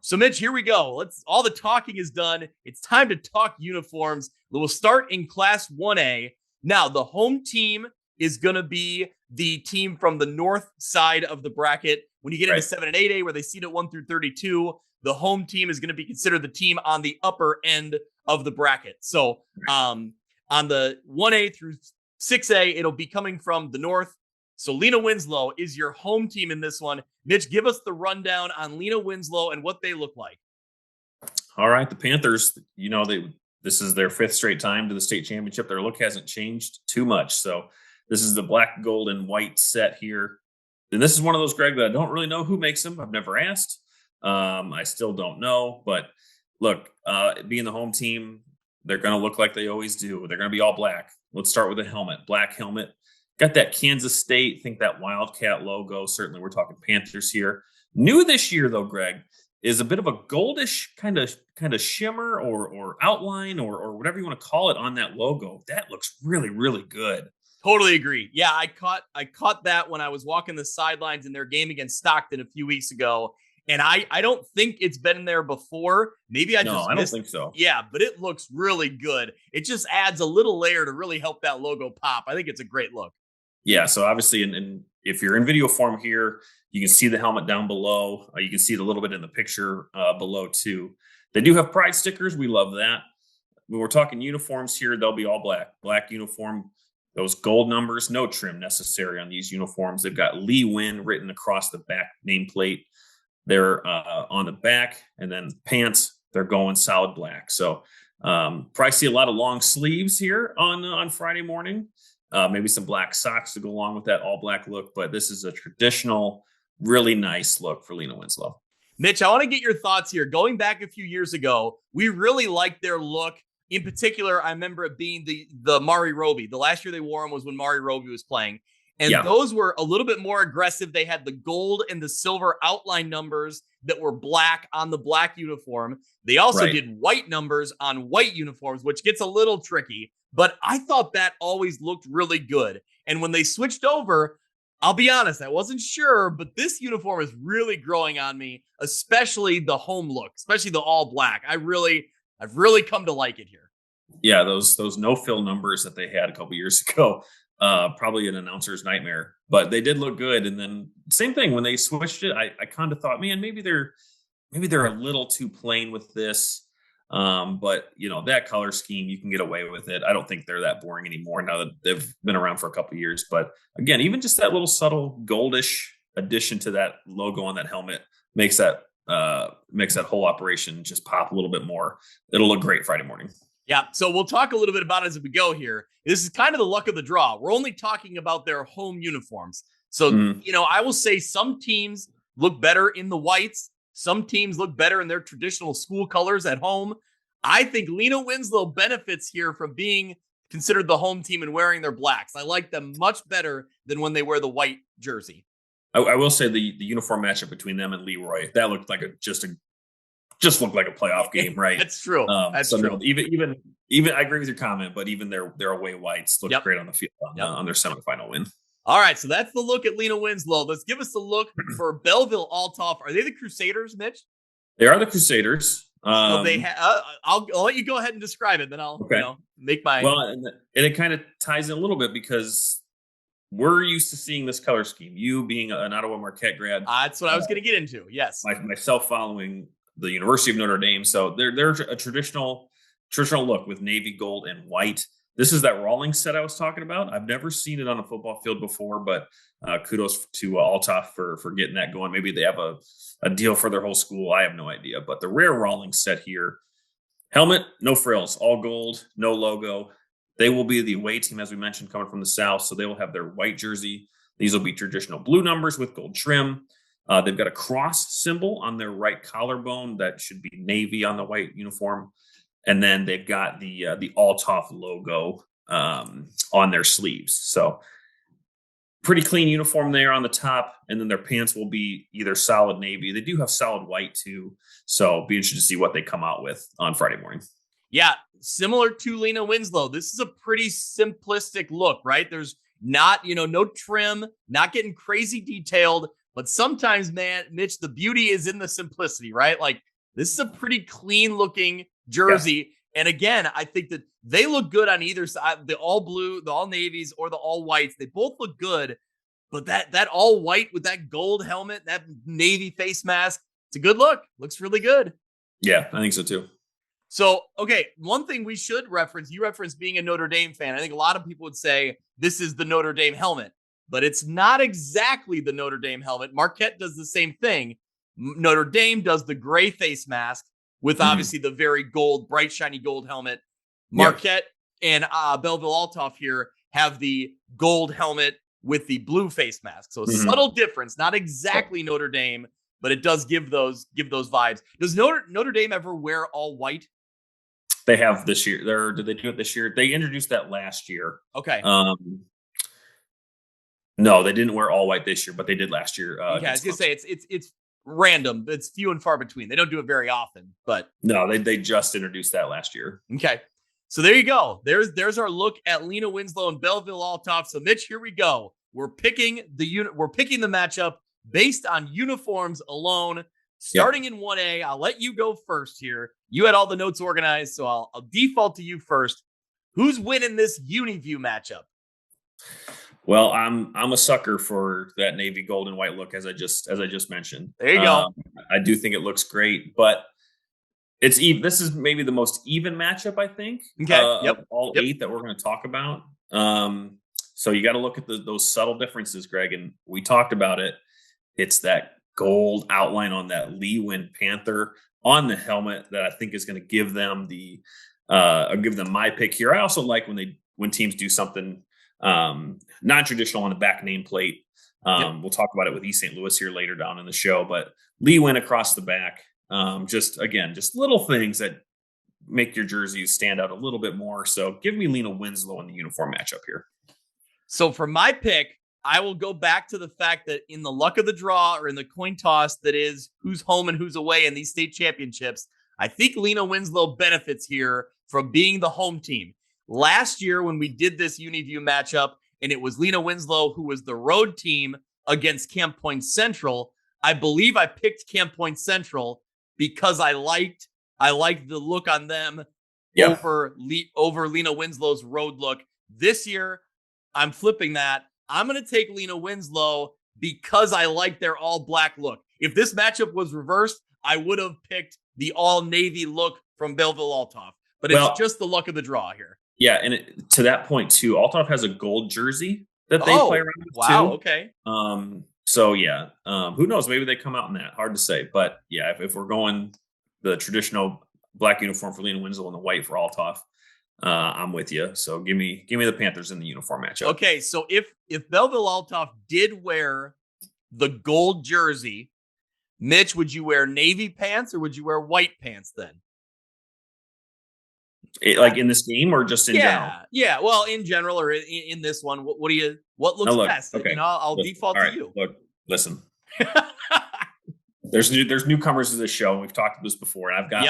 So, Mitch, here we go. All the talking is done. It's time to talk uniforms. We'll start in Class 1A. Now, the home team is going to be the team from the north side of the bracket. When you get into 7 and 8A, where they seed at 1 through 32, the home team is going to be considered the team on the upper end of the bracket. So, on the 1A through 6A, it'll be coming from the north. So Lena Winslow is your home team in this one. Mitch, give us the rundown on Lena Winslow and what they look like. All right, the Panthers, this is their fifth straight time to the state championship. Their look hasn't changed too much. So this is the black, gold, and white set here. And this is one of those, Greg, that I don't really know who makes them. I've never asked. I still don't know. But look, being the home team, they're going to look like they always do. They're going to be all black. Let's start with the helmet. Black helmet. Got that Kansas State, think that Wildcat logo. Certainly, we're talking Panthers here. New this year, though, Greg, is a bit of a goldish kind of shimmer or outline or whatever you want to call it on that logo. That looks really, really good. Totally agree. Yeah, I caught that when I was walking the sidelines in their game against Stockton a few weeks ago. And I don't think it's been there before. Maybe I don't think so. Yeah, but it looks really good. It just adds a little layer to really help that logo pop. I think it's a great look. Yeah, so obviously, and if you're in video form here, you can see the helmet down below. You can see it a little bit in the picture below, too. They do have pride stickers. We love that. When we're talking uniforms here, they'll be all black. Black uniform, those gold numbers, no trim necessary on these uniforms. They've got Lee Win written across the back nameplate. They're on the back, and then pants, they're going solid black. So probably see a lot of long sleeves here on Friday morning. Maybe some black socks to go along with that all black look. But this is a traditional, really nice look for Lena Winslow. Mitch, I want to get your thoughts here. Going back a few years ago, we really liked their look. In particular, I remember it being the Mari Roby. The last year they wore them was when Mari Roby was playing. And those were a little bit more aggressive. They had the gold and the silver outline numbers that were black on the black uniform. They also did white numbers on white uniforms, which gets a little tricky. But I thought that always looked really good. And when they switched over, I'll be honest, I wasn't sure, but this uniform is really growing on me, especially the home look, especially the all black. I've really come to like it here. Yeah, those no-fill numbers that they had a couple years ago, probably an announcer's nightmare, but they did look good. And then same thing when they switched it, I kind of thought, man, maybe they're a little too plain with this. But that color scheme, you can get away with it. I don't think they're that boring anymore now that they've been around for a couple of years. But again, even just that little subtle goldish addition to that logo on that helmet makes that whole operation just pop a little bit more. It'll look great Friday morning. Yeah. So we'll talk a little bit about it as we go here. This is kind of the luck of the draw. We're only talking about their home uniforms. So, I will say some teams look better in the whites. Some teams look better in their traditional school colors at home. I think Lena Winslow benefits here from being considered the home team and wearing their blacks. I like them much better than when they wear the white jersey. I will say the uniform matchup between them and Leroy, that looked like just looked like a playoff game, right? That's true. That's true. No, even I agree with your comment, but even their away whites looked great on the field on their semifinal win. All right, so that's the look at Lena Winslow. Let's give us the look for Belleville Althoff. Are they the Crusaders, Mitch? They are the Crusaders. I'll let you go ahead and describe it, then I'll make my. Well, and it kind of ties in a little bit because we're used to seeing this color scheme. You being an Ottawa Marquette grad, that's what I was going to get into. Yes, myself following the University of Notre Dame, so they're a traditional look with navy, gold, and white. This is that Rawlings set I was talking about. I've never seen it on a football field before, but kudos to Althoff for getting that going. Maybe they have a deal for their whole school. I have no idea. But the rare Rawlings set here, helmet, no frills, all gold, no logo. They will be the away team, as we mentioned, coming from the south. So they will have their white jersey. These will be traditional blue numbers with gold trim. They've got a cross symbol on their right collarbone. That should be navy on the white uniform. And then they've got the Althoff logo on their sleeves. So pretty clean uniform there on the top. And then their pants will be either solid navy. They do have solid white too. So be interested to see what they come out with on Friday morning. Yeah, similar to Lena Winslow. This is a pretty simplistic look, right? There's not, no trim, not getting crazy detailed. But sometimes, man, Mitch, the beauty is in the simplicity, right? Like this is a pretty clean looking jersey. And again, I think that they look good on either side, the all blue, the all navies, or the all whites. They both look good. But that all white with that gold helmet, that navy face mask, it's a good look. Looks really good. Yeah, I think so too. So, okay, one thing we should reference, you referenced being a Notre Dame fan. I think a lot of people would say this is the Notre Dame helmet, but it's not exactly the Notre Dame helmet. Marquette does the same thing. Notre Dame does the gray face mask with obviously the very gold, bright, shiny gold helmet. Marquette and Belleville Althoff here have the gold helmet with the blue face mask. So a subtle difference, not exactly Notre Dame, but it does give those vibes. Does Notre Dame ever wear all white? They have this year. Did they do it this year? They introduced that last year. Okay. No, they didn't wear all white this year, but they did last year. Okay, I was gonna say it's random. It's few and far between. They don't do it very often, but no, they just introduced that last year. Okay. So there you go. There's our look at Lena Winslow and Belleville Althoff. So Mitch, here we go. We're picking the matchup based on uniforms alone. Starting in 1A, I'll let you go first here. You had all the notes organized, so I'll default to you first. Who's winning this UniView matchup? Well, I'm a sucker for that navy gold and white look, as I just mentioned. There you go. I do think it looks great, but it's even. This is maybe the most even matchup, I think. Okay. Of all 8 that we're going to talk about. So you got to look at those subtle differences, Greg, and we talked about it. It's that gold outline on that Lee Win Panther on the helmet that I think is going to give them my pick here. I also like when teams do something non-traditional on the back nameplate. We'll talk about it with East St. Louis here later down in the show, but Lee Win across the back. Just little things that make your jerseys stand out a little bit more. So give me Lena Winslow in the uniform matchup here. So for my pick, I will go back to the fact that in the luck of the draw or in the coin toss that is who's home and who's away in these state championships, I think Lena Winslow benefits here from being the home team. Last year when we did this UniView matchup and it was Lena Winslow who was the road team against Camp Point Central, I believe I picked Camp Point Central because I liked the look on them over Lena Winslow's road look. This year, I'm flipping that. I'm going to take Lena Winslow because I like their all black look. If this matchup was reversed, I would have picked the all navy look from Belleville Althoff. But it's just the luck of the draw here. Yeah, and to that point too, Althoff has a gold jersey that they play around with too. Okay. So yeah, who knows? Maybe they come out in that. Hard to say, but yeah, if we're going the traditional black uniform for Lena Winslow and the white for Althoff, I'm with you. So give me the Panthers in the uniform matchup. Okay, so if Belleville Althoff did wear the gold jersey, Mitch, would you wear navy pants or would you wear white pants then? Like in this game or just in general? Yeah. Well, in general or in this one, what looks best? Okay. I'll default to you. Look, listen. There's newcomers to this show, and we've talked about this before. And I've got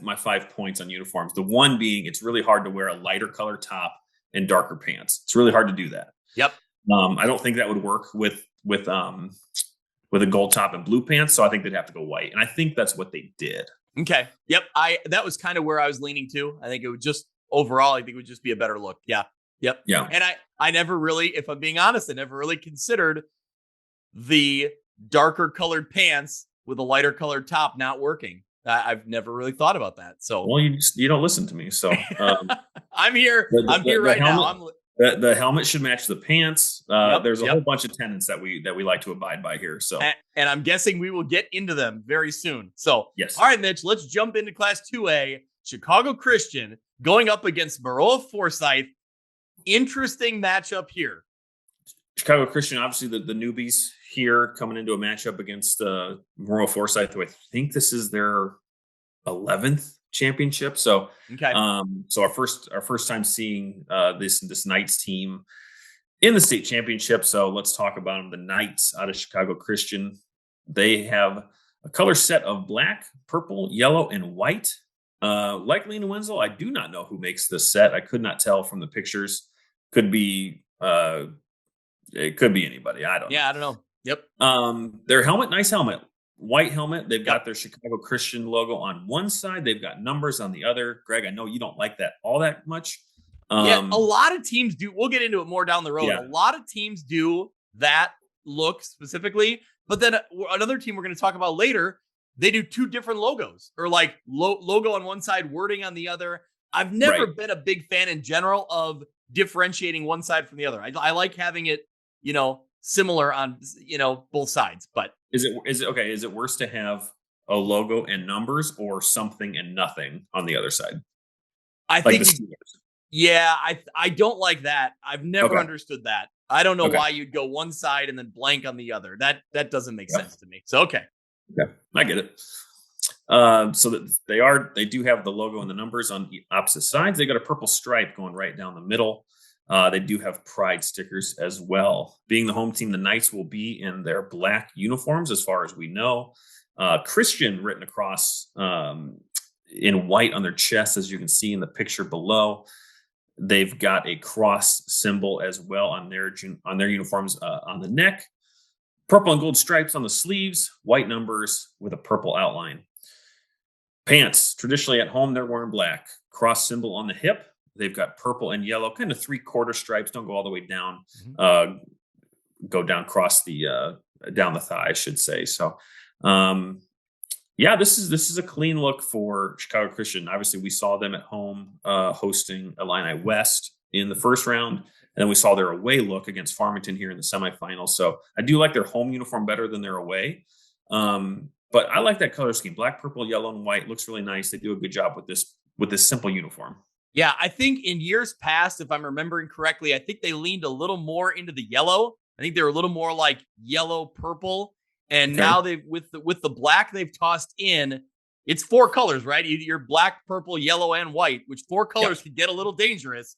my 5 points on uniforms. The one being, it's really hard to wear a lighter color top and darker pants. It's really hard to do that. Yep. I don't think that would work with a gold top and blue pants. So I think they'd have to go white, and I think that's what they did. Okay. Yep. That was kind of where I was leaning to. I think it would just overall, I think it would just be a better look. Yeah. Yep. Yeah. And I never really, if I'm being honest, I never really considered the darker colored pants with a lighter colored top not working. I've never really thought about that. So, well, you don't listen to me. So I'm here. I'm here right now. The helmet should match the pants. There's a whole bunch of tenets that we like to abide by here. So, and I'm guessing we will get into them very soon. So, yes. All right, Mitch, let's jump into Class 2A. Chicago Christian going up against Maroa Forsyth. Interesting matchup here. Chicago Christian, obviously the newbies here coming into a matchup against Maroa Forsyth, who I think this is their 11th championship. So, okay. So our first time seeing this Knights team in the state championship. So let's talk about them. The Knights out of Chicago Christian. They have a color set of black, purple, yellow, and white. Like Lena Winslow, I do not know who makes this set. I could not tell from the pictures. Could be it could be anybody. I don't know. Yeah, I don't know. Yep. Their helmet, nice helmet. White helmet. They've got Yep. their Chicago Christian logo on one side. They've got numbers on the other. Greg, I know you don't like that all that much. Yeah, a lot of teams do. We'll get into it more down the road. Yeah. A lot of teams do that look specifically, but then another team we're going to talk about later, they do two different logos, or like logo on one side, wording on the other. I've never Right. been a big fan in general of differentiating one side from the other. I like having it, similar on, both sides. But Is it okay? Is it worse to have a logo and numbers or something and nothing on the other side? I Like the think, Steelers. yeah, I don't like that. I've never Okay. understood that. I don't know Okay. why you'd go one side and then blank on the other. That doesn't make Yep. sense to me. So okay. Okay. I get it. So that they do have the logo and the numbers on the opposite sides. They got a purple stripe going right down the middle. They do have pride stickers as well. Being the home team, the Knights will be in their black uniforms, as far as we know. Christian written across in white on their chest, as you can see in the picture below. They've got a cross symbol as well on their uniforms on the neck. Purple and gold stripes on the sleeves, white numbers with a purple outline. Pants, traditionally at home, they're wearing black. Cross symbol on the hip. They've got purple and yellow, kind of 3/4 stripes. Don't go all the way down. Go down across the down the thigh, I should say. So, yeah, this is a clean look for Chicago Christian. Obviously, we saw them at home hosting Illini West in the first round, and then we saw their away look against Farmington here in the semifinals. So I do like their home uniform better than their away. But I like that color scheme: black, purple, yellow, and white. Looks really nice. They do a good job with this simple uniform. Yeah, I think in years past, if I'm remembering correctly, I think they leaned a little more into the yellow. I think they were a little more like yellow purple, and Okay. now they've with the black they've tossed in. It's four colors, right? You're black, purple, yellow, and white, which four colors could get a little dangerous.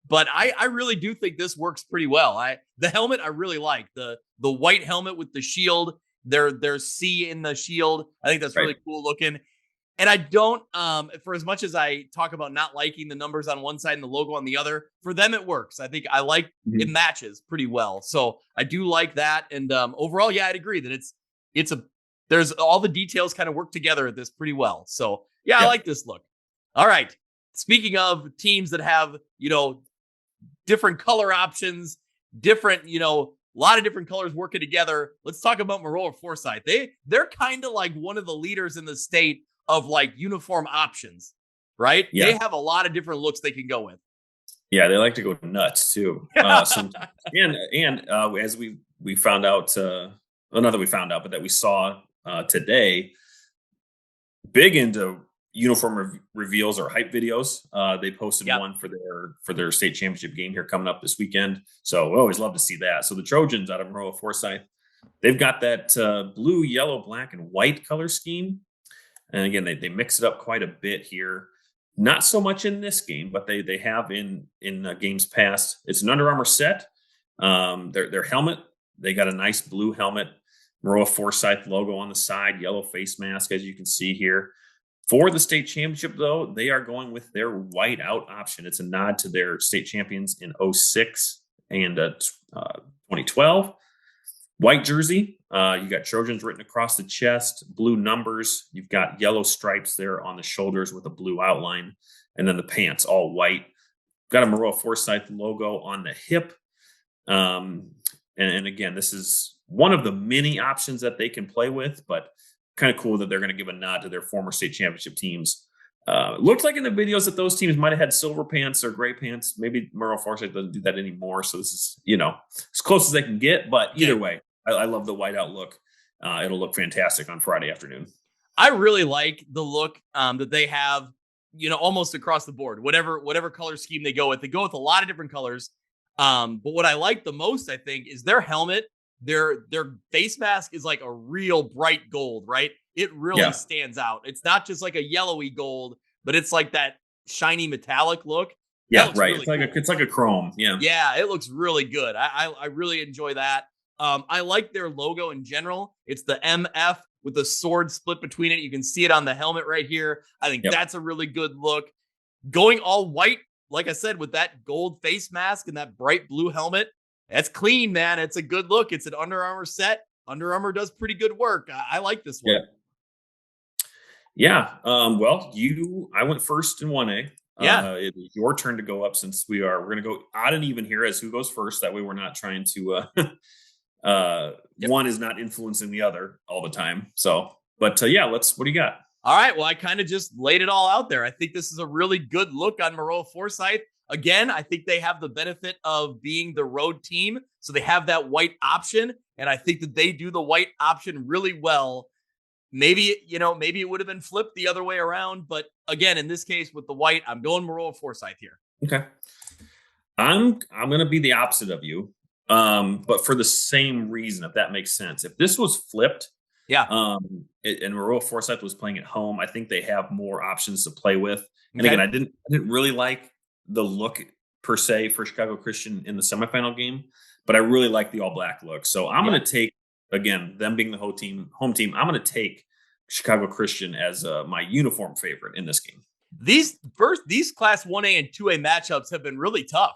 But I really do think this works pretty well. The helmet I really like the white helmet with the shield. There's C in the shield. I think that's really cool looking. And I don't, for as much as I talk about not liking the numbers on one side and the logo on the other, for them it works. I think it matches pretty well. So I do like that. And overall, yeah, I'd agree that there's all the details kind of work together at this pretty well. So yeah, I like this look. All right. Speaking of teams that have, different color options, different, a lot of different colors working together. Let's talk about Maroa Forsyth. They're kind of like one of the leaders in the state of like uniform options, right? Yeah. They have a lot of different looks they can go with. Yeah, they like to go nuts too. As we found out, not that we found out, but that we saw today, big into uniform reveals or hype videos. They posted one for their state championship game here coming up this weekend. So we always love to see that. So the Trojans out of Maroa Forsyth, they've got that blue, yellow, black, and white color scheme. And again, they mix it up quite a bit here. Not so much in this game, but they have in games past. It's an Under Armour set. Their helmet, they got a nice blue helmet, Maroa Forsyth logo on the side, yellow face mask, as you can see here. For the state championship, though, they are going with their white out option. It's a nod to their state champions in 2006 and 2012. White jersey, you got Trojans written across the chest, blue numbers. You've got yellow stripes there on the shoulders with a blue outline. And then the pants, all white. Got a Maroa Forsyth logo on the hip. And again, this is one of the many options that they can play with, but kind of cool that they're going to give a nod to their former state championship teams. Looked like in the videos that those teams might have had silver pants or gray pants. Maybe Maroa Forsyth doesn't do that anymore. So this is, as close as they can get. But either way, I love the whiteout look. It'll look fantastic on Friday afternoon. I really like the look that they have, almost across the board. Whatever color scheme they go with a lot of different colors. But what I like the most, I think, is their helmet. Their face mask is like a real bright gold, right? It really stands out. It's not just like a yellowy gold, but it's like that shiny metallic look. Yeah, right. Really it's like a chrome. Yeah. Yeah, it looks really good. I really enjoy that. I like their logo in general. It's the MF with the sword split between it. You can see it on the helmet right here. I think that's a really good look. Going all white, like I said, with that gold face mask and that bright blue helmet, that's clean, man. It's a good look. It's an Under Armour set. Under Armour does pretty good work. I like this one. Yeah. Well, I went first in 1A. Yeah. It is your turn to go up since we're going to go odd and even here as who goes first. That way we're not trying to, one is not influencing the other all the time. So, but yeah, what do you got? All right. Well, I kind of just laid it all out there. I think this is a really good look on Maroa Forsyth. Again, I think they have the benefit of being the road team. So they have that white option. And I think that they do the white option really well. Maybe it would have been flipped the other way around. But again, in this case with the white, I'm going Maroa Forsyth here. Okay. I'm going to be the opposite of you. But for the same reason, if that makes sense. If this was flipped, and Maroa Forsyth was playing at home, I think they have more options to play with. And again, I didn't really like the look per se for Chicago Christian in the semifinal game, but I really like the all black look. So I'm going to take, again, them being the home team, I'm going to take Chicago Christian as my uniform favorite in this game. These Class 1A and 2A matchups have been really tough.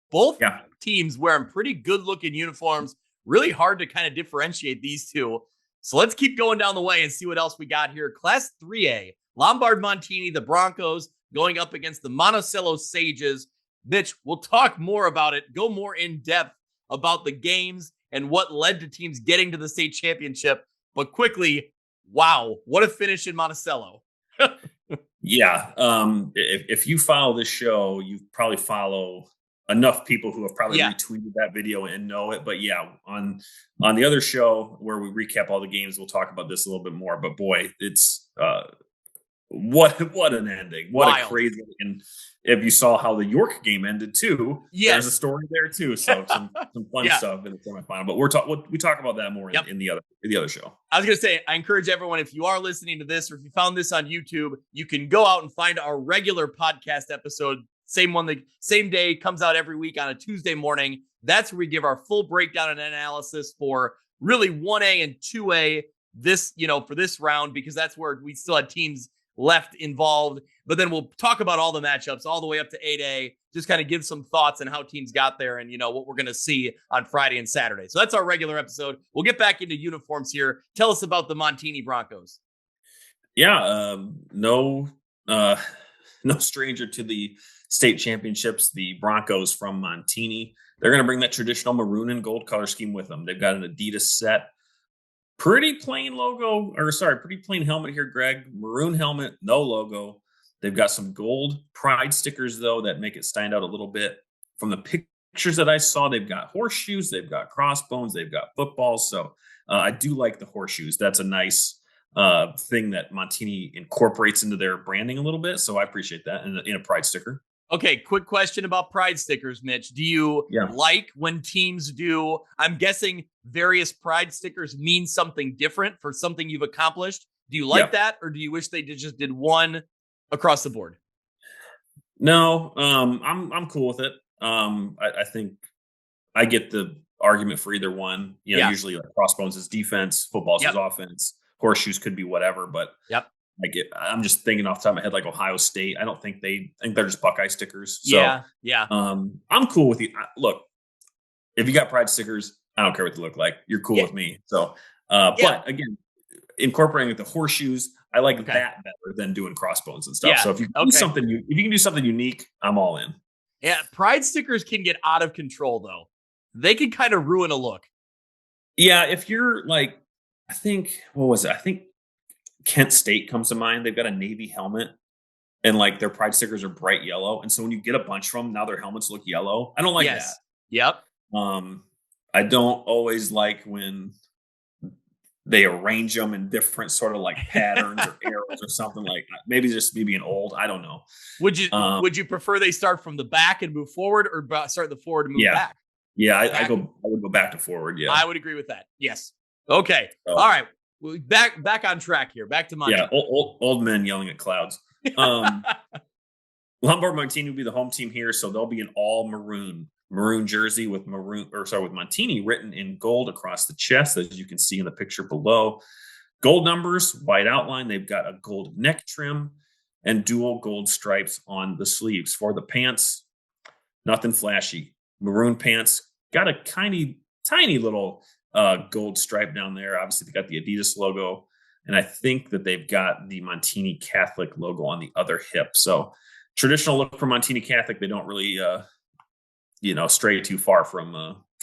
Both teams wearing pretty good looking uniforms. Really hard to kind of differentiate these two. So let's keep going down the way and see what else we got here. Class 3A, Lombard Montini, the Broncos going up against the Monticello Sages. Mitch, we'll talk more about it, go more in depth about the games and what led to teams getting to the state championship. But quickly, wow, what a finish in Monticello. Yeah. If you follow this show, you probably follow enough people who have probably retweeted that video and know it. But yeah, on the other show where we recap all the games, we'll talk about this a little bit more. But boy, it's what an ending. What a crazy. And if you saw how the York game ended too, there's a story there too. So some fun stuff in the semifinal. But we talk about that more in the other show. I was going to say, I encourage everyone, if you are listening to this or if you found this on YouTube, you can go out and find our regular podcast episode. Same one, the same day, comes out every week on a Tuesday morning. That's where we give our full breakdown and analysis for really 1A and 2A for this round, because that's where we still had teams left involved. But then we'll talk about all the matchups all the way up to 8A, just kind of give some thoughts on how teams got there and, what we're going to see on Friday and Saturday. So that's our regular episode. We'll get back into uniforms here. Tell us about the Montini Broncos. Yeah, no stranger to the state championships, the Broncos from Montini. They're going to bring that traditional maroon and gold color scheme with them. They've got an Adidas set. Pretty plain helmet here, Greg. Maroon helmet, no logo. They've got some gold pride stickers, though, that make it stand out a little bit. From the pictures that I saw, they've got horseshoes, they've got crossbones, they've got footballs. So I do like the horseshoes. That's a nice thing that Montini incorporates into their branding a little bit. So I appreciate that in a pride sticker. Okay, quick question about pride stickers, Mitch. Do you like when teams do, I'm guessing various pride stickers mean something different for something you've accomplished. Do you like that, or do you wish they just did one across the board? No, I'm cool with it. I think I get the argument for either one. Usually like crossbones is defense, footballs is offense, horseshoes could be whatever, but I'm just thinking off the top of my head, like Ohio State. I think they're just Buckeye stickers. So, I'm cool with you. Look, if you got pride stickers, I don't care what they look like. You're cool with me. So, but again, incorporating the horseshoes, I like that better than doing crossbones and stuff. So if you can do something unique, I'm all in. Yeah, pride stickers can get out of control though. They can kind of ruin a look. Yeah, if you're like, I think Kent State comes to mind. They've got a Navy helmet and like their pride stickers are bright yellow. And so when you get a bunch from them, now their helmets look yellow. I don't like that. Yep. I don't always like when they arrange them in different sort of like patterns or arrows or something like that. Maybe just me being old. I don't know. Would you prefer they start from the back and move forward, or start the forward and move back? Yeah, I would go back to forward. Yeah, I would agree with that. Yes. Okay. All right. Back on track here. Back to Montini. Yeah, old men yelling at clouds. Lombard Montini will be the home team here, so they'll be an all maroon jersey with Montini written in gold across the chest, as you can see in the picture below. Gold numbers, white outline. They've got a gold neck trim and dual gold stripes on the sleeves. For the pants, nothing flashy. Maroon pants, got a tiny little gold stripe down there. Obviously, they got the Adidas logo, and I think that they've got the Montini Catholic logo on the other hip. So traditional look for Montini Catholic. They don't really, stray too far from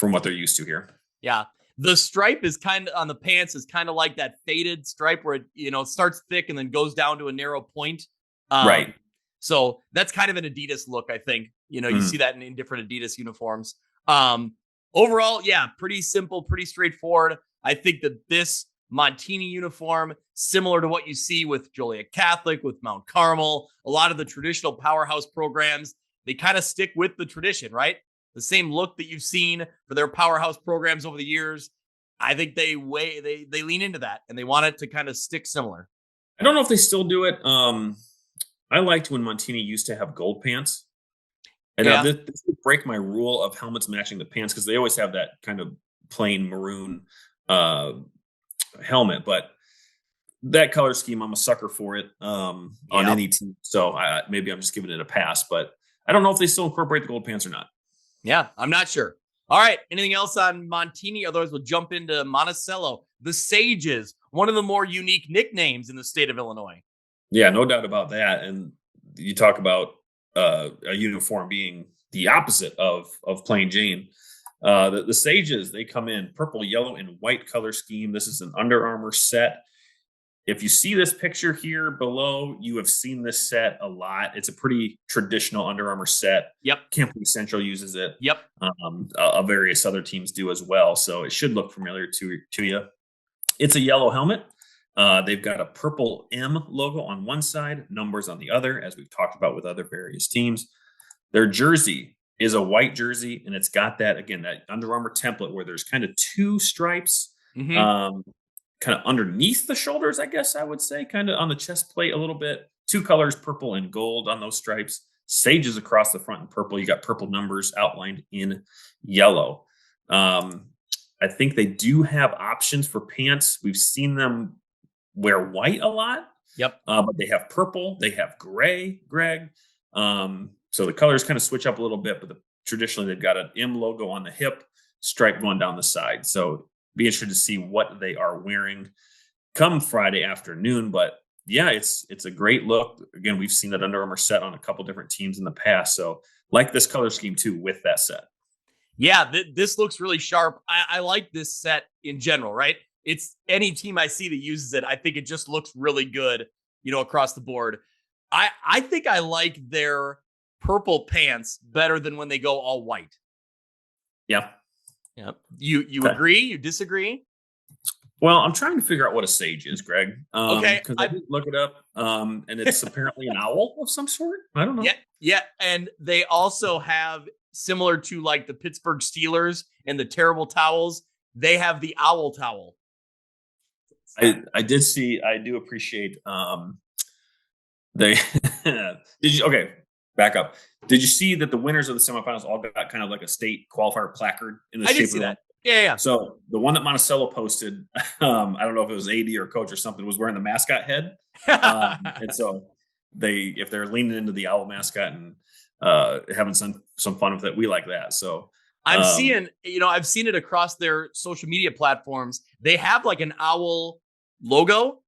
what they're used to here. Yeah. The stripe is kind of on the pants is kind of like that faded stripe where it starts thick and then goes down to a narrow point. Right. So that's kind of an Adidas look, I think. You see that in different Adidas uniforms. Overall, yeah, pretty simple, pretty straightforward. I think that this Montini uniform, similar to what you see with Joliet Catholic, with Mount Carmel, a lot of the traditional powerhouse programs, they kind of stick with the tradition, right? The same look that you've seen for their powerhouse programs over the years. I think they lean into that and they want it to kind of stick similar. I don't know if they still do it. I liked when Montini used to have gold pants. And now this would break my rule of helmets matching the pants because they always have that kind of plain maroon helmet. But that color scheme, I'm a sucker for it on any team. So maybe I'm just giving it a pass. But I don't know if they still incorporate the gold pants or not. Yeah, I'm not sure. All right. Anything else on Montini? Otherwise, we'll jump into Monticello. The Sages, one of the more unique nicknames in the state of Illinois. Yeah, no doubt about that. And you talk about a uniform being the opposite of plain Jane. The Sages, they come in purple, yellow, and white color scheme. This is an Under Armour set. If you see this picture here below, you have seen this set a lot. It's a pretty traditional Under Armour set. Yep. Campbell Central uses it. Yep. Various other teams do as well. So it should look familiar to you. It's a yellow helmet. They've got a purple M logo on one side, numbers on the other, as we've talked about with other various teams. Their jersey is a white jersey, and it's got that Under Armour template where there's kind of two stripes. Mm-hmm. Kind of underneath the shoulders, I guess I would say, kind of on the chest plate a little bit. Two colors, purple and gold on those stripes. Sages across the front in purple. You got purple numbers outlined in yellow. I think they do have options for pants. We've seen them wear white a lot. Yep. But they have purple. They have gray, Greg. So the colors kind of switch up a little bit, but traditionally they've got an M logo on the hip, stripe going down the side. So be interested to see what they are wearing come Friday afternoon. But yeah, it's a great look. Again, we've seen that Under Armour set on a couple different teams in the past. So like this color scheme too with that set. Yeah, this looks really sharp. I like this set in general, right? It's any team I see that uses it. I think it just looks really good, across the board. I think I like their purple pants better than when they go all white. Yeah. Yeah. You okay. Agree? You disagree? Well, I'm trying to figure out what a sage is, Greg. Okay. Because I did look it up, and it's apparently an owl of some sort. I don't know. Yeah. And they also have, similar to like the Pittsburgh Steelers and the terrible towels, they have the owl towel. I did see. I do appreciate. They did you? Okay, back up. Did you see that the winners of the semifinals all got kind of like a state qualifier placard in the shape did see of that. Yeah. So the one that Monticello posted, I don't know if it was AD or coach or something, was wearing the mascot head, and so if they're leaning into the owl mascot and having some fun with it, we like that. So I'm seeing, I've seen it across their social media platforms. They have like an owl logo,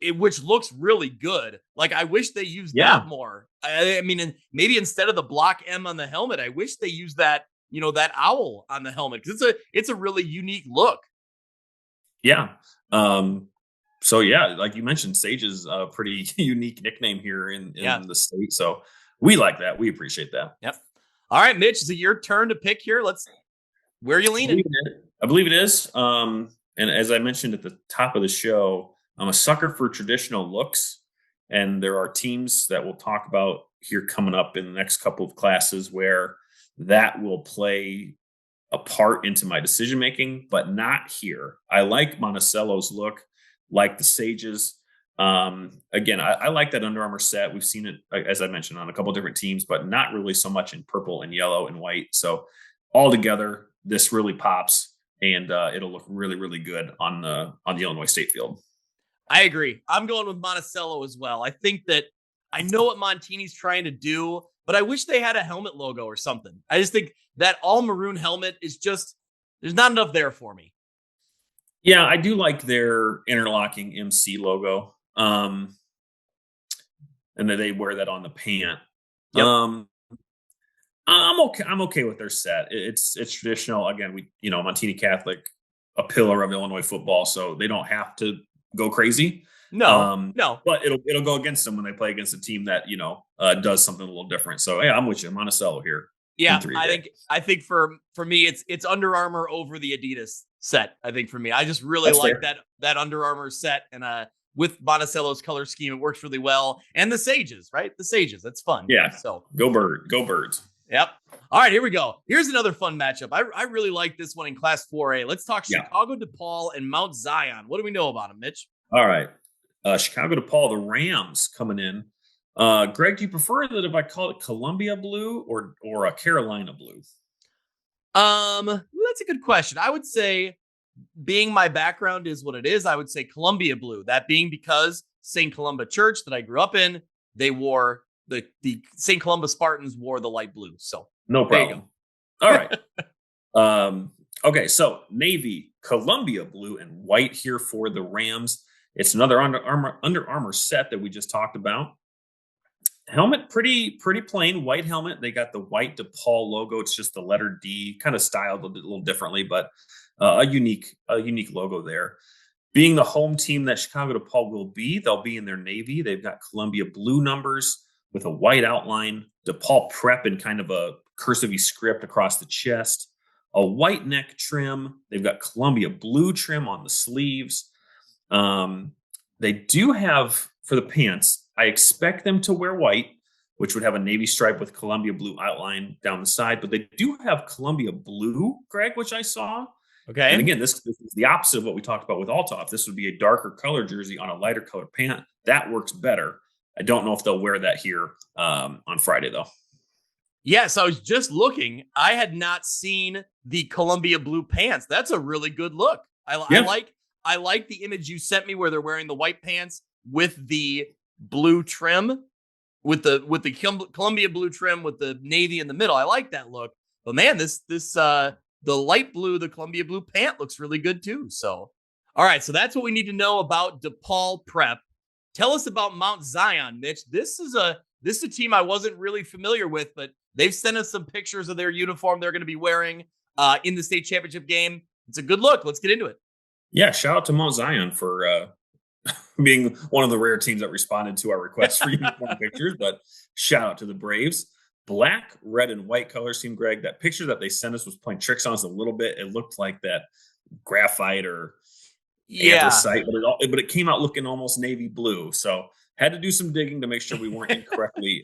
which looks really good. Like I wish they used that more. I mean, maybe instead of the block M on the helmet, I wish they used that, that owl on the helmet, because it's a really unique look. Yeah. So yeah, like you mentioned, Sage is a pretty unique nickname here in the state. So we like that. We appreciate that. Yep. All right, Mitch, is it your turn to pick here? Where are you leaning? I believe it is. And as I mentioned at the top of the show, I'm a sucker for traditional looks. And there are teams that we'll talk about here coming up in the next couple of classes where that will play a part into my decision-making, but not here. I like Monticello's look, like the Sages. Again, I like that Under Armour set. We've seen it, as I mentioned, on a couple of different teams, but not really so much in purple and yellow and white. So all together, this really pops, and it'll look really, really good on the Illinois State field. I agree. I'm going with Monticello as well. I think that I know what Montini's trying to do, but I wish they had a helmet logo or something. I just think that all maroon helmet is just, there's not enough there for me. Yeah, I do like their interlocking MC logo. And then they wear that on the pant. Yep. I'm okay. I'm okay with their set. It's traditional. Again, Montini Catholic, a pillar of Illinois football, so they don't have to go crazy. No. But it'll go against them when they play against a team that does something a little different. So yeah, I'm with you. Monticello here. Yeah, in 3 I think for me it's Under Armour over the Adidas set. I think for me, I just really That's like fair. that Under Armour set, and with Monticello's color scheme, it works really well. And the Sages, right? The Sages, that's fun. Yeah. So Go birds. Yep. All right, here we go. Here's another fun matchup. I really like this one in Class 4A. Let's talk Yeah. Chicago DePaul and Mount Zion. What do we know about them, Mitch? All right. Chicago DePaul, the Rams coming in. Greg, do you prefer that if I call it Columbia blue or a Carolina blue? That's a good question. I would say, being my background is what it is, I would say Columbia blue. That being because St. Columba Church that I grew up in, they wore the St. Columba Spartans wore the light blue. So no problem. All right. Okay, so navy, Columbia blue, and white here for the Rams. It's another Under Armour set that we just talked about. Helmet, pretty plain white helmet. They got the white DePaul logo. It's just the letter D, kind of styled a little differently, but a unique logo there. Being the home team that Chicago DePaul will be, they'll be in their navy. They've got Columbia blue numbers with a white outline. DePaul prep in kind of a cursive script across the chest. A white neck trim. They've got Columbia blue trim on the sleeves. They do have, for the pants, I expect them to wear white, which would have a navy stripe with Columbia blue outline down the side. But they do have Columbia blue, Greg, which I saw. Okay. And again, this is the opposite of what we talked about with Althoff. This would be a darker color jersey on a lighter colored pant. That works better. I don't know if they'll wear that here on Friday, though. Yes, I was just looking. I had not seen the Columbia blue pants. That's a really good look. I like the image you sent me where they're wearing the white pants with the blue trim, with the Columbia blue trim with the navy in the middle. I like that look. But man, the light blue, the Columbia blue pant looks really good too. So, all right, so that's what we need to know about DePaul prep. Tell us about Mount Zion, Mitch. This is a team I wasn't really familiar with, but they've sent us some pictures of their uniform they're going to be wearing in the state championship game. It's a good look. Let's get into it. Yeah, shout out to Mount Zion for being one of the rare teams that responded to our request for uniform pictures. But shout out to the Braves. Black, red, and white color scheme, Greg. That picture that they sent us was playing tricks on us a little bit. It looked like that graphite or anthracite, but it came out looking almost navy blue. So had to do some digging to make sure we weren't incorrectly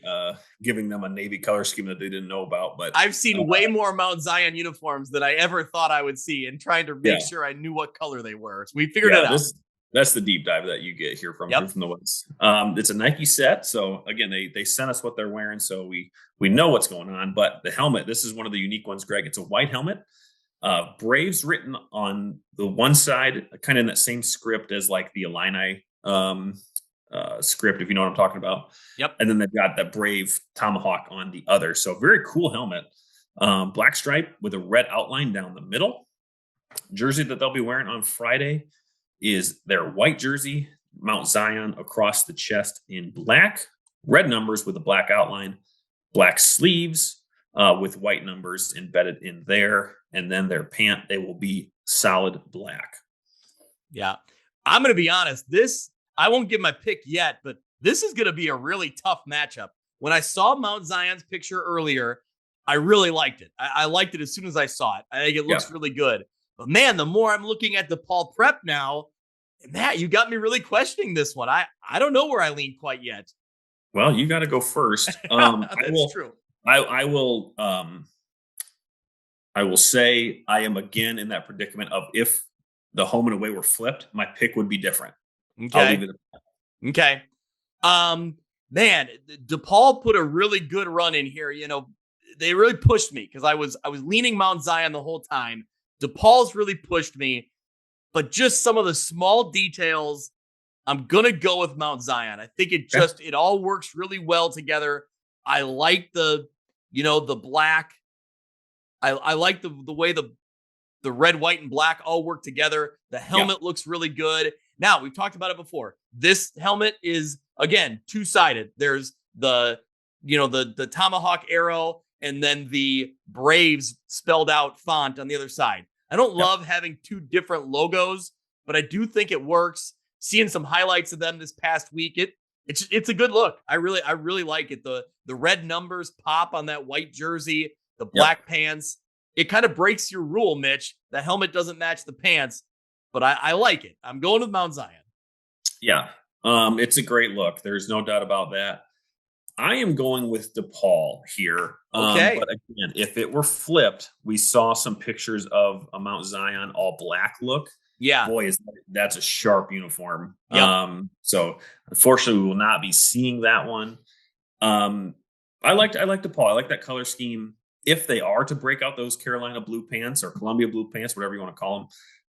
giving them a navy color scheme that they didn't know about. But I've seen way more Mount Zion uniforms than I ever thought I would see, and trying to make sure I knew what color they were. So we figured it out. That's the deep dive that you get here from the Woods. It's a Nike set. So again, they sent us what they're wearing. So we know what's going on, but the helmet, this is one of the unique ones, Greg. It's a white helmet. Braves written on the one side, kind of in that same script as like the Illini script, if you know what I'm talking about. Yep. And then they've got that Brave tomahawk on the other. So very cool helmet. Black stripe with a red outline down the middle. Jersey that they'll be wearing on Friday is their white jersey, Mount Zion across the chest in black, red numbers with a black outline, black sleeves with white numbers embedded in there. And then their pant, they will be solid black. Yeah. I'm going to be honest. I won't give my pick yet, but this is going to be a really tough matchup. When I saw Mount Zion's picture earlier, I really liked it. I liked it as soon as I saw it. I think it looks really good. But man, the more I'm looking at DePaul prep now, Matt, you got me really questioning this one. I don't know where I lean quite yet. Well, you got to go first. That's true. I will say I am again in that predicament of if the home and away were flipped, my pick would be different. Okay. I'll leave it at that. Okay. Man, DePaul put a really good run in here. You know, they really pushed me because I was leaning Mount Zion the whole time. DePaul's really pushed me, but just some of the small details, I'm going to go with Mount Zion. I think it all works really well together. I like the black. I like the way the the red, white, and black all work together. The helmet looks really good. Now, we've talked about it before. This helmet is, again, two-sided. There's the tomahawk arrow and then the Braves spelled out font on the other side. I don't love having two different logos, but I do think it works. Seeing some highlights of them this past week, it's a good look. I really like it. The red numbers pop on that white jersey, the black pants. It kind of breaks your rule, Mitch. The helmet doesn't match the pants, but I like it. I'm going with Mount Zion. Yeah. It's a great look. There's no doubt about that. I am going with DePaul here. Okay. But again, if it were flipped, we saw some pictures of a Mount Zion all black look. Yeah. Boy, that's a sharp uniform. Yep. So unfortunately, we will not be seeing that one. I like DePaul. I like that color scheme. If they are to break out those Carolina blue pants or Columbia blue pants, whatever you want to call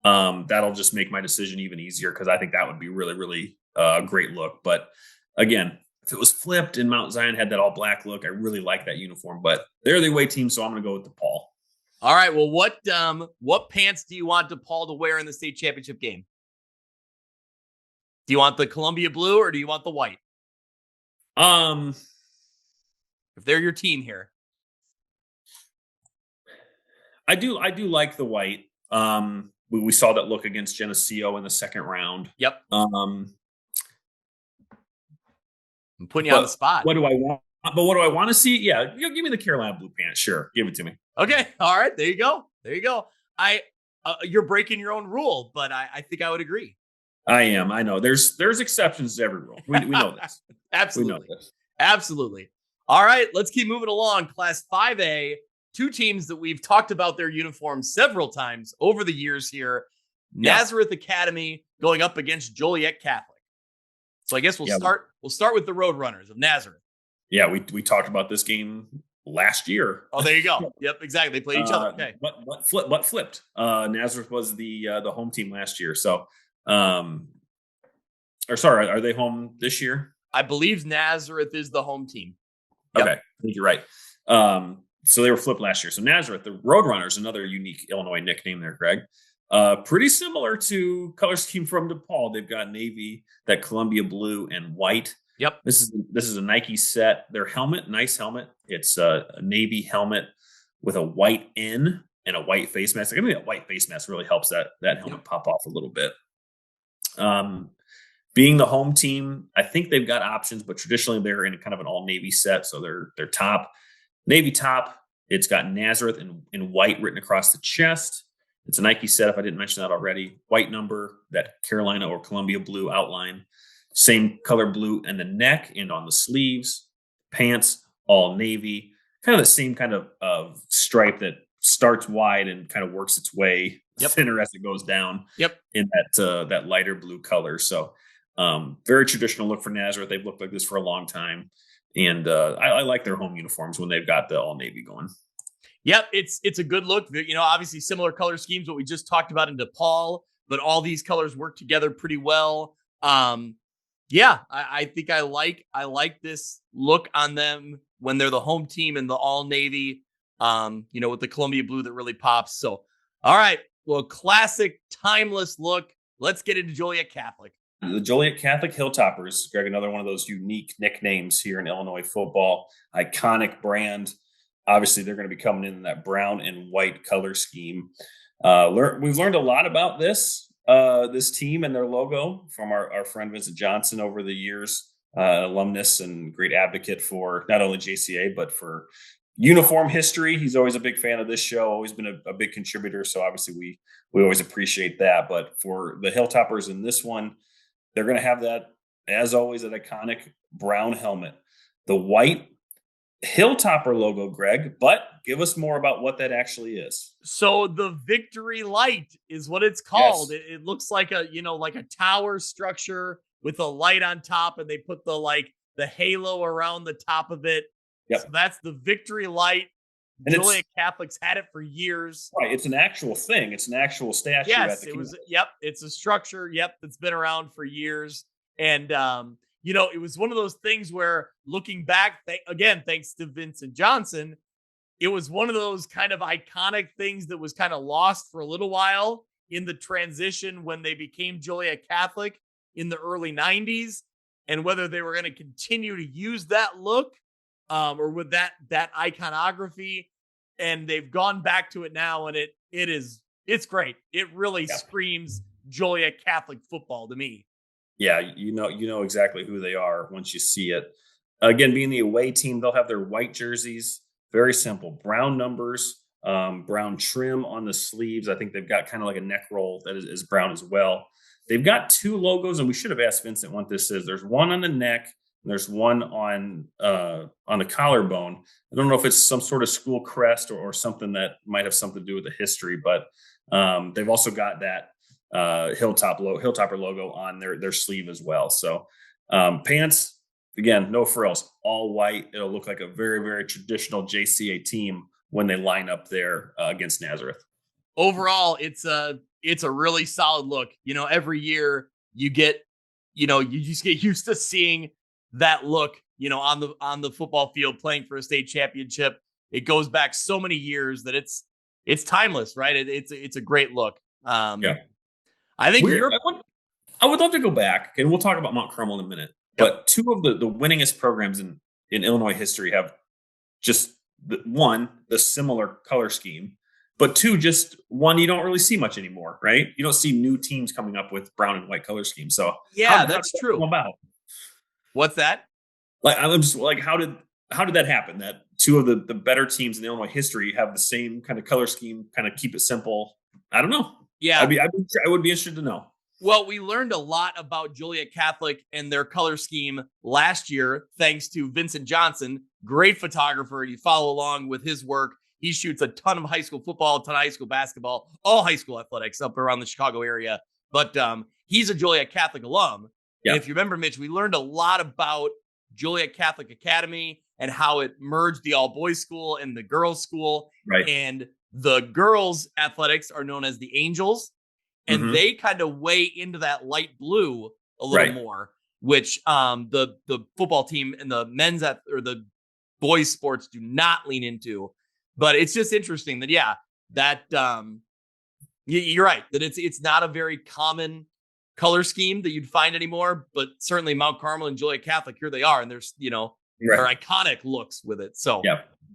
them, that'll just make my decision even easier because I think that would be really, really great look. But again, if it was flipped and Mount Zion had that all black look, I really like that uniform. But they're the away team, so I'm going to go with DePaul. All right. Well, what pants do you want DePaul to wear in the state championship game? Do you want the Columbia blue or do you want the white? If they're your team here. I do like the white. We saw that look against Geneseo in the second round. Yep. I'm putting you on the spot. What do I want? But what do I want to see? Yeah, give me the Carolina blue pants. Sure, give it to me. Okay. All right. There you go. You're breaking your own rule, but I think I would agree. I am. I know. There's exceptions to every rule. We know this. Absolutely. We know this. Absolutely. All right. Let's keep moving along. Class 5A. Two teams that we've talked about their uniforms several times over the years here. Nazareth Academy going up against Joliet Catholic. So I guess we'll start with the Roadrunners of Nazareth. Yeah, we talked about this game last year. Oh, there you go. Yep, exactly. They played each other. Okay. But flipped. Nazareth was the home team last year. So are they home this year? I believe Nazareth is the home team. Yep. Okay. I think you're right. So they were flipped last year. So Nazareth, the Roadrunners, another unique Illinois nickname there, Greg. Pretty similar to color scheme from DePaul. They've got navy, that Columbia blue, and white. Yep. This is a Nike set. Their helmet, nice helmet. It's a navy helmet with a white N and a white face mask. I mean, that white face mask really helps that helmet pop off a little bit. Being the home team, I think they've got options, but traditionally they're in kind of an all navy set. So their top, navy top. It's got Nazareth in white written across the chest. It's a Nike set, if I didn't mention that already. White number, that Carolina or Columbia blue outline. Same color blue in the neck and on the sleeves. Pants, all navy. Kind of the same kind of stripe that starts wide and kind of works its way thinner as it goes down. Yep. In that lighter blue color. So very traditional look for Nazareth. They've looked like this for a long time. And I like their home uniforms when they've got the all navy going. Yep, it's a good look. Obviously similar color schemes, what we just talked about in DePaul, but all these colors work together pretty well. I think I like this look on them when they're the home team in the all navy, with the Columbia blue that really pops. So, all right, well, classic, timeless look. Let's get into Joliet Catholic. The Joliet Catholic Hilltoppers, Greg, another one of those unique nicknames here in Illinois football. Iconic brand. Obviously, they're going to be coming in that brown and white color scheme. We've learned a lot about this team and their logo from our friend Vincent Johnson over the years, alumnus and great advocate for not only JCA, but for uniform history. He's always a big fan of this show, always been a big contributor. So obviously we always appreciate that. But for the Hilltoppers in this one, they're going to have that, as always, an iconic brown helmet. The white Hilltopper logo, Greg, but give us more about what that actually is. So the Victory Light is what it's called. Yes. It looks like a tower structure with a light on top, and they put the halo around the top of it. Yep. So that's the Victory Light. And Joliet Catholics had it for years. Right. It's an actual thing. It's an actual statue. Yes, it was. Yep. It's a structure. Yep. That's been around for years. And, it was one of those things where looking back, thanks to Vincent Johnson, it was one of those kind of iconic things that was kind of lost for a little while in the transition when they became Joliet Catholic in the early 90s, and whether they were going to continue to use that look or with that iconography. And they've gone back to it now, and it's great. It really screams Joliet Catholic football to me. Yeah, you know exactly who they are once you see it. Again, being the away team, they'll have their white jerseys. Very simple, brown numbers, brown trim on the sleeves. I think they've got kind of like a neck roll that is brown as well. They've got two logos, and we should have asked Vincent what this is. There's one on the neck, and there's one on the collarbone. I don't know if it's some sort of school crest or something that might have something to do with the history, but they've also got that Hilltopper logo on their sleeve as well. So pants, again, no frills, all white. It'll look like a very, very traditional JCA team when they line up there against Nazareth. Overall, it's a really solid look. Every year you just get used to seeing that look, on the football field playing for a state championship. It goes back so many years that it's timeless, right? It's a great look. I think I would love to go back, and we'll talk about Mount Carmel in a minute. But two of the winningest programs in Illinois history have just the similar color scheme, but two, just one you don't really see much anymore, right? You don't see new teams coming up with brown and white color scheme. So that's true. About what's that? Like, I'm just like, how did that happen? That two of the better teams in Illinois history have the same kind of color scheme, kind of keep it simple. I don't know. Yeah, I would be interested to know. Well, we learned a lot about Joliet Catholic and their color scheme last year, thanks to Vincent Johnson, great photographer. You follow along with his work. He shoots a ton of high school football, a ton of high school basketball, all high school athletics up around the Chicago area. But he's a Joliet Catholic alum. Yeah. And if you remember, Mitch, we learned a lot about Joliet Catholic Academy and how it merged the all-boys school and the girls' school. Right. And the girls' athletics are known as the Angels. And they kind of weigh into that light blue a little more, which the football team and the men's or the boys sports do not lean into. But it's just interesting that you're right, that it's not a very common color scheme that you'd find anymore. But certainly Mount Carmel and Joliet Catholic, here they are, and there's they're iconic looks with it. So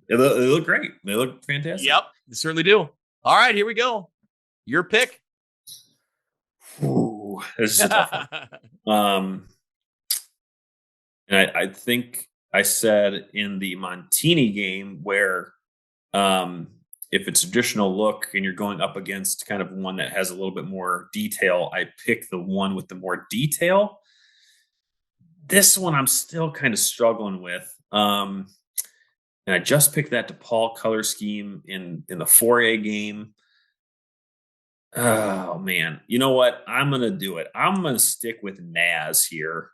they look great. They look fantastic. Yep, they certainly do. All right, here we go. Your pick. Ooh, this is a tough one. And I think I said in the Montini game where if it's a traditional look and you're going up against kind of one that has a little bit more detail, I pick the one with the more detail. This one I'm still kind of struggling with. And I just picked that DePaul color scheme in the 4A game. Oh man, you know what? I'm gonna do it. I'm gonna stick with Naz here.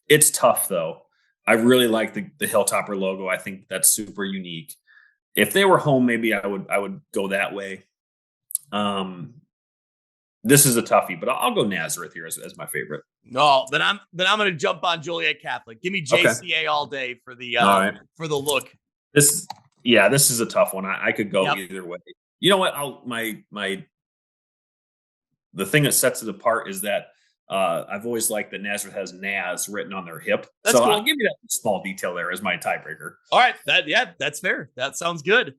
It's tough though. I really like the Hilltopper logo. I think that's super unique. If they were home, maybe I would go that way. This is a toughie, but I'll go Nazareth here as my favorite. No, then I'm gonna jump on Joliet Catholic. Give me JCA all day for the for the look. This is a tough one. I could go either way. You know what? The thing that sets it apart is that I've always liked that Nazareth has Naz written on their hip. That's cool. I'll give you that small detail there as my tiebreaker. All right. That's fair. That sounds good.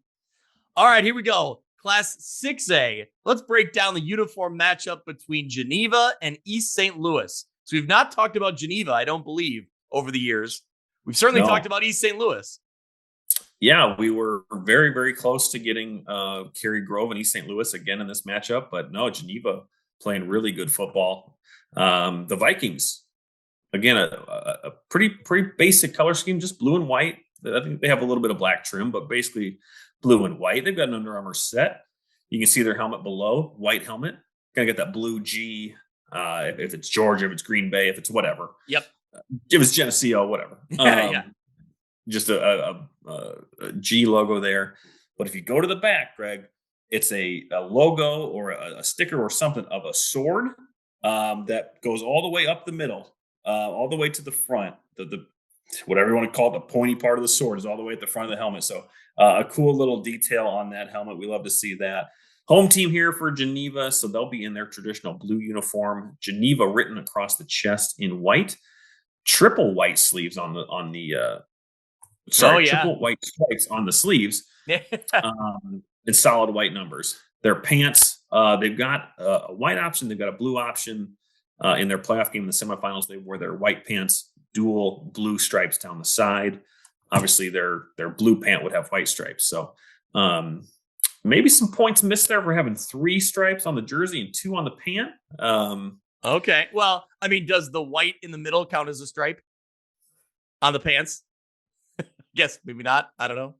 All right, here we go. Class 6A. Let's break down the uniform matchup between Geneva and East St. Louis. So we've not talked about Geneva, I don't believe, over the years. We've certainly talked about East St. Louis. Yeah, we were very, very close to getting Cary Grove and East St. Louis again in this matchup, but no, Geneva playing really good football. The Vikings, again, a pretty basic color scheme, just blue and white. I think they have a little bit of black trim, but basically blue and white. They've got an Under Armour set. You can see their helmet below, white helmet. Gonna get that blue G. If it's Georgia, if it's Green Bay, if it's whatever. Yep. If it's Geneseo, whatever. Just a G logo there. But if you go to the back, Greg, it's a logo or a sticker or something of a sword that goes all the way up the middle, all the way to the front. The whatever you want to call it, the pointy part of the sword is all the way at the front of the helmet. So a cool little detail on that helmet. We love to see that. Home team here for Geneva, so they'll be in their traditional blue uniform. Geneva written across the chest in white, triple white sleeves on the triple white stripes on the sleeves, and solid white numbers. Their pants, they've got a white option, they've got a blue option. In their playoff game in the semifinals, they wore their white pants, dual blue stripes down the side. Obviously, their blue pant would have white stripes. So maybe some points missed there for having 3 stripes on the jersey and 2 on the pant. Okay. Well, I mean, does the white in the middle count as a stripe on the pants? Guess maybe not. I don't know.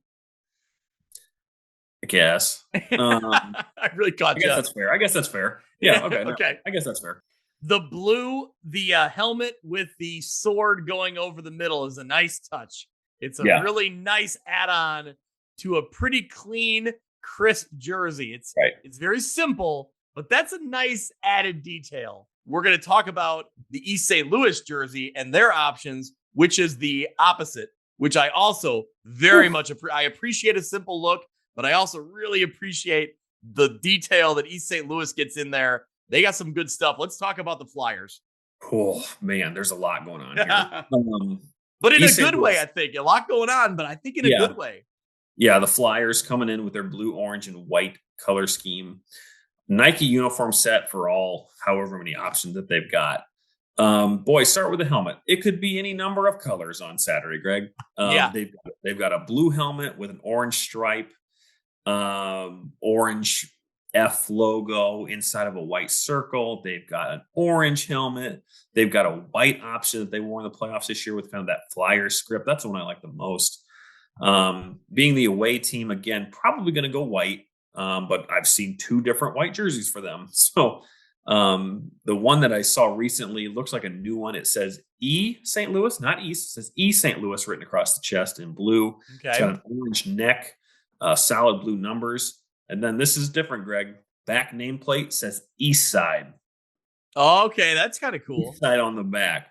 I guess. I really caught you. I guess that's fair. Yeah. Okay. Okay. No, I guess that's fair. The blue, the helmet with the sword going over the middle is a nice touch. It's a really nice add-on to a pretty clean, crisp jersey. It's very simple, but that's a nice added detail. We're going to talk about the East St. Louis jersey and their options, which is the opposite, which I also very much I appreciate a simple look, but I also really appreciate the detail that East St. Louis gets in there. They got some good stuff. Let's talk about the Flyers. Oh, man, there's a lot going on here. But in a good way, I think. A lot going on, but I think in a good way. Yeah, the Flyers coming in with their blue, orange, and white color scheme. Nike uniform set for all however many options that they've got. Boy, start with the helmet. It could be any number of colors on Saturday, Greg. They've got a blue helmet with an orange stripe, orange F logo inside of a white circle. They've got an orange helmet. They've got a white option that they wore in the playoffs this year with kind of that Flyer script. That's the one I like the most. Being the away team, again, probably going to go white, but I've seen 2 different white jerseys for them. So the one that I saw recently looks like a new one. It says E St. Louis, not East. It says E St. Louis written across the chest in blue. Okay. It's got an orange neck, solid blue numbers. And then this is different, Greg. Back nameplate says East Side. Oh, okay, that's kind of cool. East Side on the back.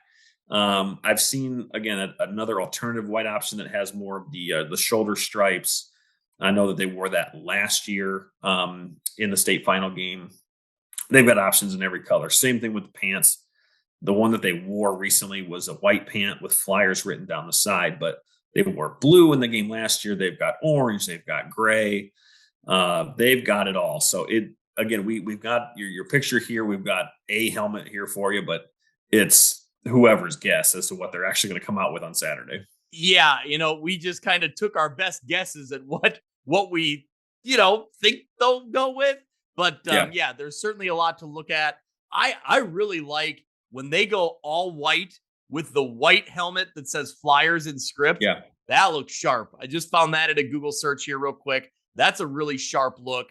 I've seen, again, another alternative white option that has more of the shoulder stripes. I know that they wore that last year in the state final game. They've got options in every color. Same thing with the pants. The one that they wore recently was a white pant with Flyers written down the side, but they wore blue in the game last year. They've got orange. They've got gray. They've got it all. So we've got your picture here. We've got a helmet here for you, but it's whoever's guess as to what they're actually going to come out with on Saturday. Yeah. We just kind of took our best guesses at what we, think they'll go with. But there's certainly a lot to look at. I really like when they go all white with the white helmet that says Flyers in script. Yeah. That looks sharp. I just found that at a Google search here real quick. That's a really sharp look.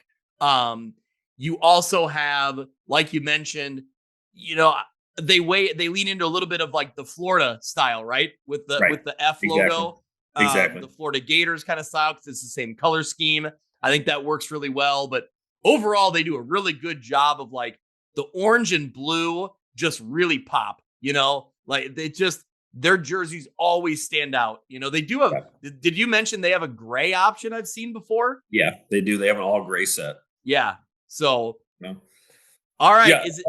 You also have, like you mentioned, they lean into a little bit of like the Florida style, right? With the F logo. Exactly. The Florida Gators kind of style because it's the same color scheme. I think that works really well. But overall, they do a really good job of like the orange and blue just really pop, like their jerseys always stand out. They do have, did you mention they have a gray option I've seen before? Yeah, they do. They have an all gray set. Yeah. So, all right. Yeah, is it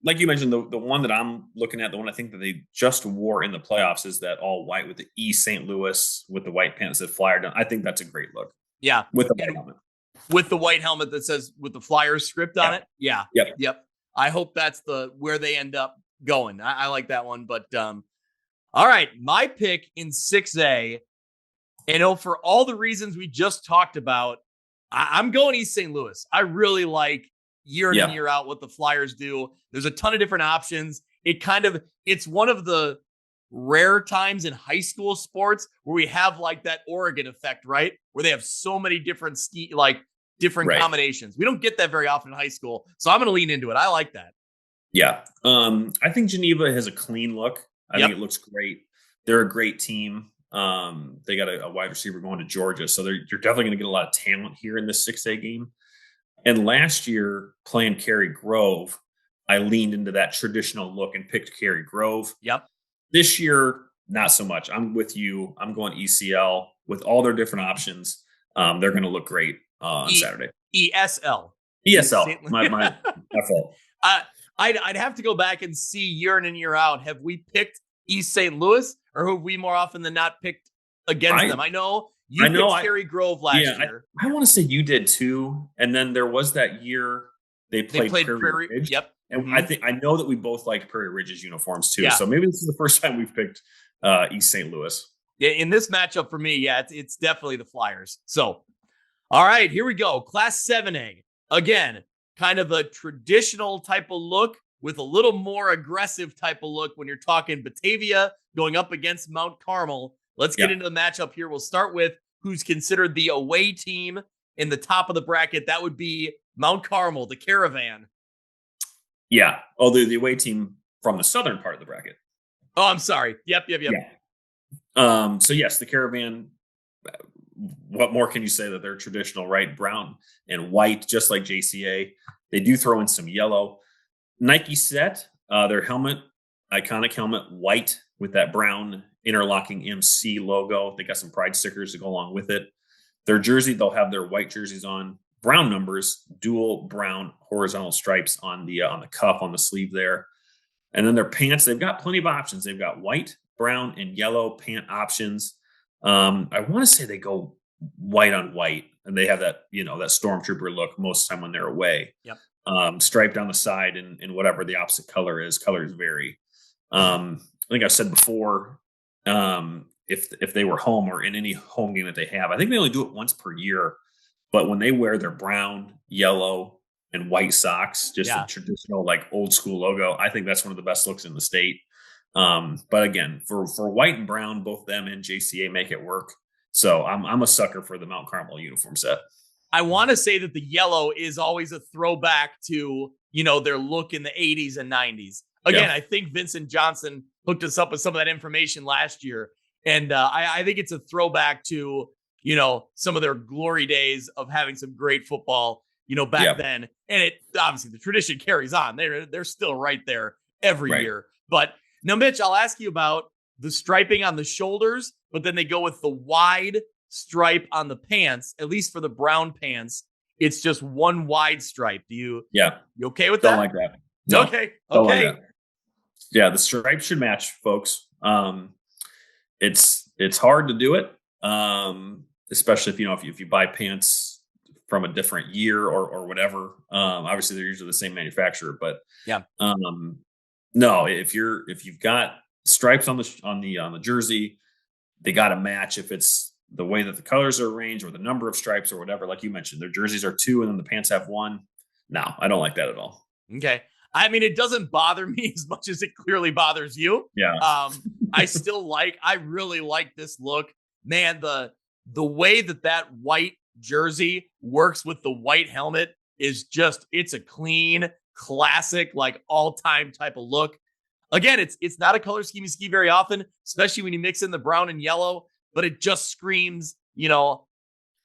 like you mentioned, the one that I'm looking at, the one I think that they just wore in the playoffs is that all white with the E St. Louis with the white pants that Flyer done. I think that's a great look. Yeah. With the white helmet. With the white helmet that says with the Flyers script on it. Yeah. Yep. I hope that's where they end up going. I like that one. But all right, my pick in 6A, for all the reasons we just talked about, I'm going East St. Louis. I really like year in and year out what the Flyers do. There's a ton of different options. It's one of the rare times in high school sports where we have like that Oregon effect, right? Where they have so many different combinations. We don't get that very often in high school. So I'm going to lean into it. I like that. Yeah. I think Geneva has a clean look. I think it looks great. They're a great team. They got a wide receiver going to Georgia. So you're definitely going to get a lot of talent here in this 6A game. And last year, playing Cary Grove, I leaned into that traditional look and picked Cary Grove. Yep. This year, not so much. I'm with you. I'm going ECL with all their different options. They're going to look great on Saturday. ESL. ESL. My fault. I'd have to go back and see year in and year out. Have we picked East St. Louis, or have we more often than not picked against them? I know you picked Cherry Grove last year. I want to say you did too. And then there was that year they played Prairie Ridge. Yep. And I know that we both liked Prairie Ridge's uniforms too. Yeah. So maybe this is the first time we've picked East St. Louis. Yeah, in this matchup for me, it's definitely the Flyers. So, all right, here we go. Class 7A. Again, kind of a traditional type of look with a little more aggressive type of look when you're talking Batavia going up against Mount Carmel. Let's get into the matchup here. We'll start with who's considered the away team in the top of the bracket. That would be Mount Carmel, the Caravan. Yeah. Oh, the away team from the southern part of the bracket. Oh, I'm sorry. Yep. Yeah. So yes, the Caravan. What more can you say that they're traditional, right? Brown and white, just like JCA. They do throw in some yellow. Nike set their helmet, iconic helmet, white with that brown interlocking MC logo. They got some pride stickers to go along with it. Their jersey, they'll have their white jerseys on, brown numbers, dual brown horizontal stripes on the cuff, on the sleeve there. And then their pants, they've got plenty of options. They've got white, brown, and yellow pant options. I want to say they go white on white, and they have that, that stormtrooper look most of the time when they're away. Yep. Striped down the side and whatever the opposite color is. Colors vary. I think I've said before, if they were home or in any home game that they have, I think they only do it once per year. But when they wear their brown, yellow, and white socks, just a traditional like old school logo, I think that's one of the best looks in the state. But again, for white and brown, both them and JCA make it work. So I'm a sucker for the Mount Carmel uniform set. I want to say that the yellow is always a throwback to, their look in the 80s and 90s. Again, I think Vincent Johnson hooked us up with some of that information last year. And I think it's a throwback to, some of their glory days of having some great football, back then. And it obviously the tradition carries on. They're still right there every year. But now, Mitch, I'll ask you about the striping on the shoulders, but then they go with the wide stripe on the pants, at least for the brown pants. It's just one wide stripe. You okay with that? Don't like that. No, okay. Like that. Yeah, the stripe should match, folks. It's hard to do it, especially if you buy pants from a different year or whatever. Obviously, they're usually the same manufacturer, but no, if you've got stripes on the jersey, they got to match. If it's the way that the colors are arranged or the number of stripes or whatever, like you mentioned, their jerseys are 2 and then the pants have 1. No, I don't like that at all. Okay. I mean, it doesn't bother me as much as it clearly bothers you. Yeah. I really like this look, man. The way that white jersey works with the white helmet is it's a clean, classic, like all-time type of look. Again, it's not a color scheme you see very often, especially when you mix in the brown and yellow, but it just screams,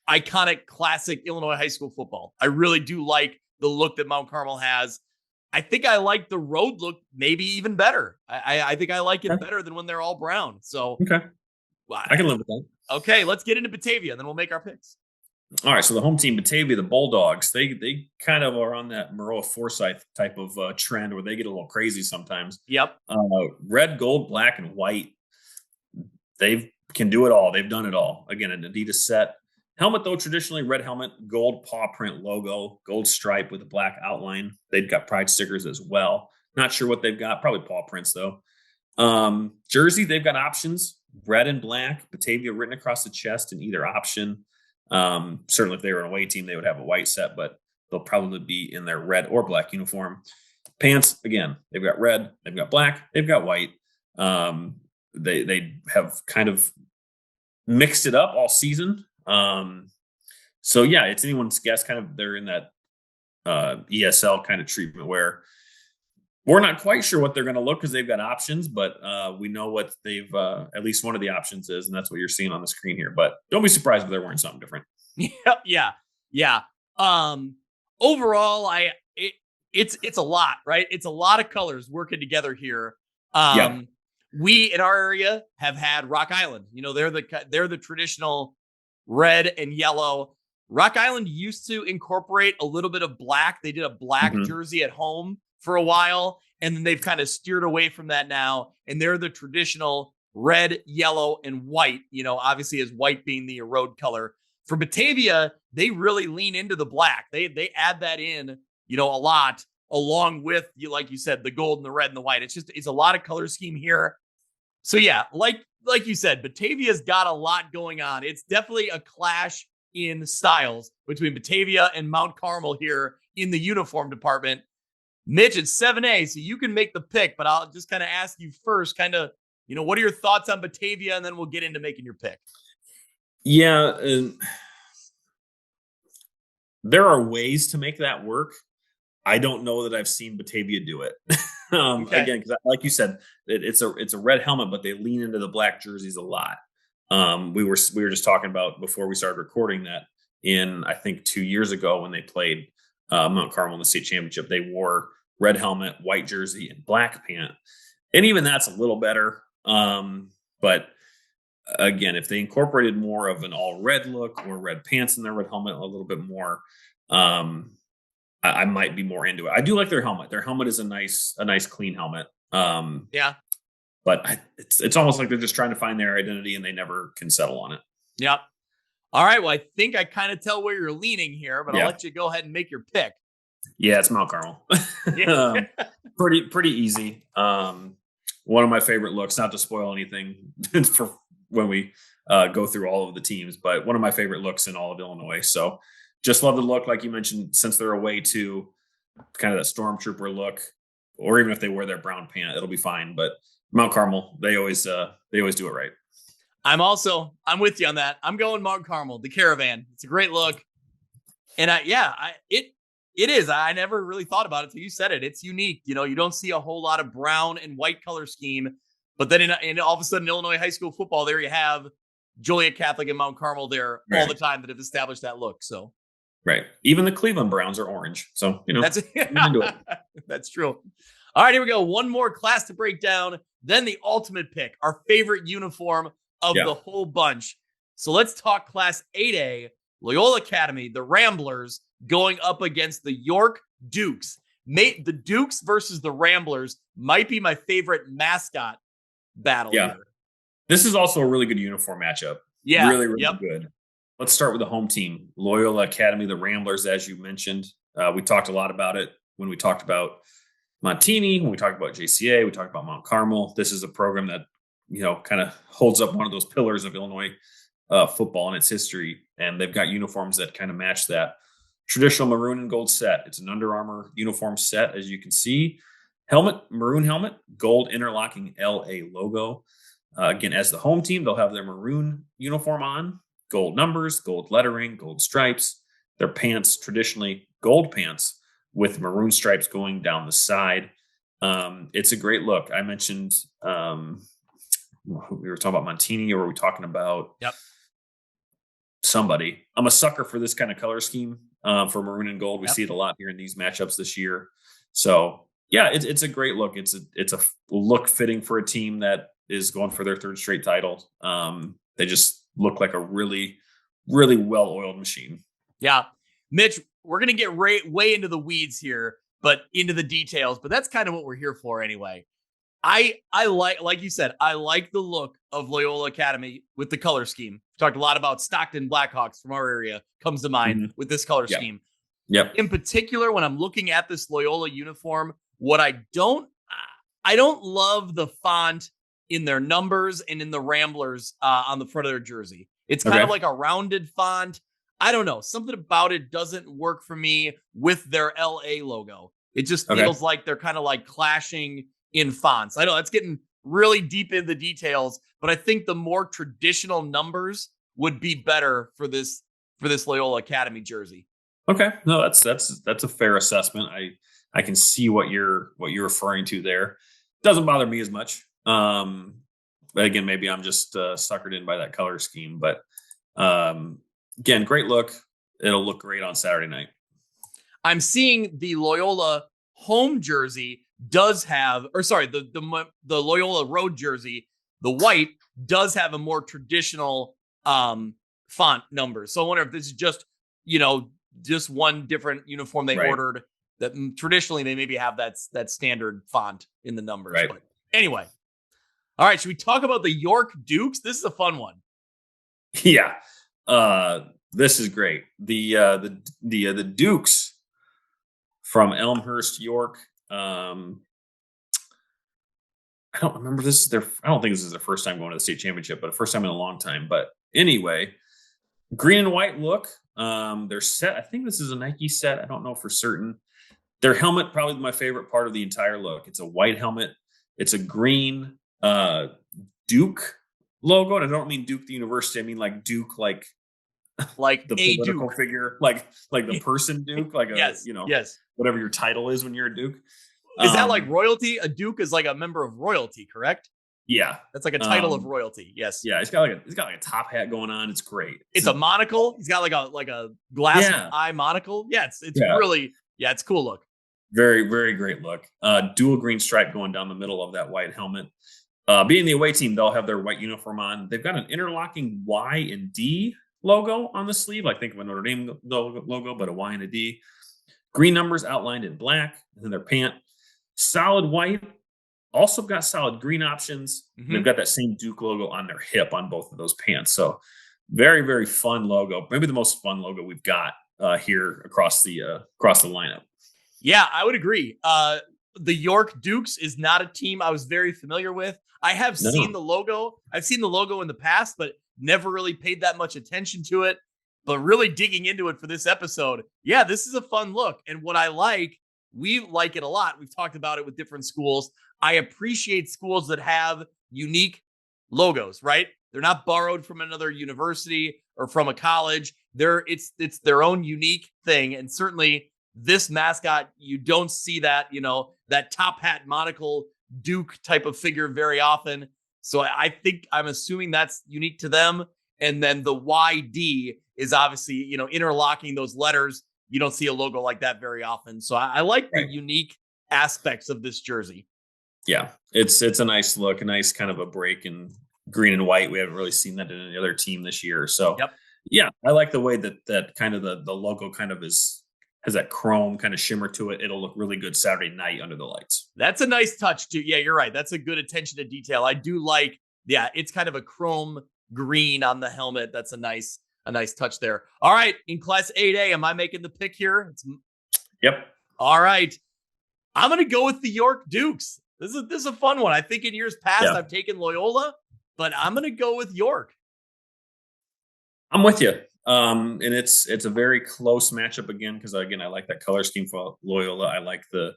iconic, classic Illinois high school football. I really do like the look that Mount Carmel has. I think I like the road look maybe even better. I think I like it better than when they're all brown. So okay, I can live with that. Okay, let's get into Batavia, and then we'll make our picks. All right, so the home team, Batavia, the Bulldogs, they kind of are on that Maroa Forsyth type of trend where they get a little crazy sometimes. Yep. Red, gold, black, and white. They can do it all. They've done it all. Again, an Adidas set. Helmet, though, traditionally red helmet, gold paw print logo, gold stripe with a black outline. They've got pride stickers as well. Not sure what they've got. Probably paw prints, though. Jersey, they've got options. Red and black, Batavia written across the chest in either option. Certainly if they were an away team, they would have a white set, but they'll probably be in their red or black uniform. Pants, again, they've got red, they've got black, they've got white. They have kind of mixed it up all season. So yeah, it's anyone's guess. Kind of they're in that ESL kind of treatment where we're not quite sure what they're going to look because they've got options, but we know what they've at least one of the options is, and that's what you're seeing on the screen here. But don't be surprised if they're wearing something different. Yeah. Overall, it's a lot, right? It's a lot of colors working together here. We in our area have had Rock Island. They're the traditional red and yellow. Rock Island used to incorporate a little bit of black. They did a black jersey at home for a while, and then they've kind of steered away from that now. And they're the traditional red, yellow, and white, obviously as white being the road color. For Batavia, they really lean into the black. They add that in, a lot, along with, like you said, the gold and the red and the white. It's a lot of color scheme here. So yeah, like you said, Batavia's got a lot going on. It's definitely a clash in styles between Batavia and Mount Carmel here in the uniform department. Mitch, it's 7A, so you can make the pick, but I'll just kind of ask you first, what are your thoughts on Batavia, and then we'll get into making your pick. Yeah, there are ways to make that work. I don't know that I've seen Batavia do it. Again, because like you said, it's a red helmet, but they lean into the black jerseys a lot. We were just talking about before we started recording that I think 2 years ago when they played Mount Carmel in the state championship, they wore red helmet, white jersey, and black pant, and even that's a little better. But again, if they incorporated more of an all red look or red pants in their red helmet a little bit more, I might be more into it. I do like their helmet. Their helmet is a nice clean helmet. Yeah. But it's almost like they're just trying to find their identity and they never can settle on it. Yep. All right. Well, I think I kind of tell where you're leaning here, but I'll let you go ahead and make your pick. Yeah, it's Mount Carmel. Pretty easy. One of my favorite looks, not to spoil anything for when we go through all of the teams, but one of my favorite looks in all of Illinois. So just love the look, like you mentioned, since they're away to kind of that stormtrooper look, or even if they wear their brown pant, it'll be fine. But Mount Carmel, they always do it right. I'm with you on that. I'm going Mount Carmel, the Caravan. It's a great look. And it is. I never really thought about it until you said it. It's unique. You don't see a whole lot of brown and white color scheme, but then in all of a sudden, Illinois high school football, there you have Joliet Catholic and Mount Carmel there all the time that have established that look. So, right. Even the Cleveland Browns are orange. So, that's into it. That's true. All right, here we go. One more class to break down. Then the ultimate pick, our favorite uniform of the whole bunch. So let's talk Class 8A, Loyola Academy, the Ramblers, going up against the York Dukes. The Dukes versus the Ramblers might be my favorite mascot battle here. This is also a really good uniform matchup. Yeah. Really good. Let's start with the home team, Loyola Academy, the Ramblers, as you mentioned. We talked a lot about it when we talked about Montini, when we talked about JCA, we talked about Mount Carmel. This is a program that, kind of holds up one of those pillars of Illinois football and its history. And they've got uniforms that kind of match that traditional maroon and gold set. It's an Under Armour uniform set, as you can see. Helmet, maroon helmet, gold interlocking LA logo. Again, as the home team, they'll have their maroon uniform on, gold numbers, gold lettering, gold stripes. Their pants, traditionally gold pants with maroon stripes going down the side. It's a great look. I mentioned we were talking about Montini, or were we talking about somebody? I'm a sucker for this kind of color scheme for maroon and gold. We see it a lot here in these matchups this year. So yeah, it's a great look. It's a look fitting for a team that is going for their third straight title. They just look like a really, really well-oiled machine. Yeah. Mitch, we're going to get way into the weeds here, but into the details, but that's kind of what we're here for anyway. I like you said, I like the look of Loyola Academy with the color scheme. We talked a lot about Stockton Blackhawks from our area comes to mind with this color scheme. Yep. In particular, when I'm looking at this Loyola uniform, what I don't love the font in their numbers and in the Ramblers on the front of their jersey. It's kind of like a rounded font. I don't know. Something about it doesn't work for me with their LA logo. It just feels like they're kind of like clashing in fonts. I know that's getting really deep in the details, but I think the more traditional numbers would be better for this Loyola Academy jersey. Okay. No, that's a fair assessment. I can see what you're referring to there. Doesn't bother me as much. But again, maybe I'm just suckered in by that color scheme, but again, great look. It'll look great on Saturday night. I'm seeing the Loyola home jersey does have, or sorry, the Loyola Road jersey, the white does have a more traditional font number. So I wonder if this is just, just one different uniform they ordered that traditionally they maybe have that standard font in the numbers. Right. But anyway. All right. Should we talk about the York Dukes? This is a fun one. Yeah. This is great. The Dukes from Elmhurst, York. I don't remember I don't think this is their first time going to the state championship, but first time in a long time. But anyway, green and white look. Their set, I think this is a Nike set. I don't know for certain. Their helmet, probably my favorite part of the entire look. It's a white helmet. It's a green Duke logo. And I don't mean Duke the university. I mean like Duke, like the political Duke figure, like the person Duke, like whatever your title is when you're a Duke. Is that like royalty? A Duke is like a member of royalty, correct? Yeah, that's like a title of royalty. Yes. Yeah, he's got like a top hat going on. It's great. It's a monocle. He's got like a glass eye monocle. Yeah, it's really it's cool look. Very, very great look. Dual green stripe going down the middle of that white helmet. Being the away team, they'll have their white uniform on. They've got an interlocking Y and D logo on the sleeve. Like think of a Notre Dame logo, but a Y and a D. Green numbers outlined in black, and then their pant. Solid white. Also got solid green options. Mm-hmm. They've got that same Duke logo on their hip on both of those pants. So very, very fun logo. Maybe the most fun logo we've got here across the lineup. Yeah, I would agree. The York Dukes is not a team I was very familiar with. I have seen the logo. I've seen the logo in the past, but never really paid that much attention to it. But really digging into it for this episode, yeah, this is a fun look. And what I like, we like it a lot. We've talked about it with different schools. I appreciate schools that have unique logos, right? They're not borrowed from another university or from a college. It's their own unique thing. And certainly this mascot, you don't see that, that top hat monocle Duke type of figure very often. So I'm assuming that's unique to them. And then the YD is obviously, interlocking those letters. You don't see a logo like that very often. So I like the unique aspects of this jersey. Yeah, it's a nice look, a nice kind of a break in green and white. We haven't really seen that in any other team this year. So yeah, I like the way that kind of the logo kind of has that chrome kind of shimmer to it. It'll look really good Saturday night under the lights. That's a nice touch too. Yeah, you're right. That's a good attention to detail. I do like, it's kind of a chrome green on the helmet. That's a nice touch there. All right. In Class 8A, am I making the pick here? Yep. All right. I'm going to go with the York Dukes. This is a fun one. I think in years past, I've taken Loyola, but I'm going to go with York. I'm with you. And it's a very close matchup again, because again, I like that color scheme for Loyola. I like the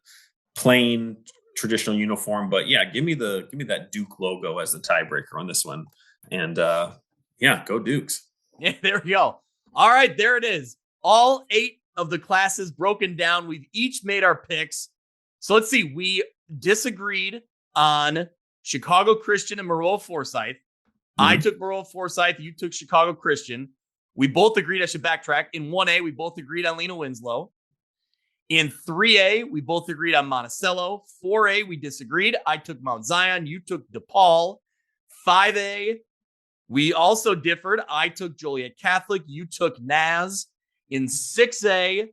plain traditional uniform, but give me that Duke logo as the tiebreaker on this one. And go Dukes. Yeah, there we go. All right, there it is. All 8 of the classes broken down. We've each made our picks. So let's see. We disagreed on Chicago Christian and Maroa Forsyth. Mm-hmm. I took Maroa Forsyth. You took Chicago Christian. We both agreed. I should backtrack. In 1A, we both agreed on Lena Winslow. In 3A, we both agreed on Monticello. 4A, we disagreed. I took Mount Zion. You took DePaul. 5A, we also differed. I took Joliet Catholic. You took Naz. In 6A,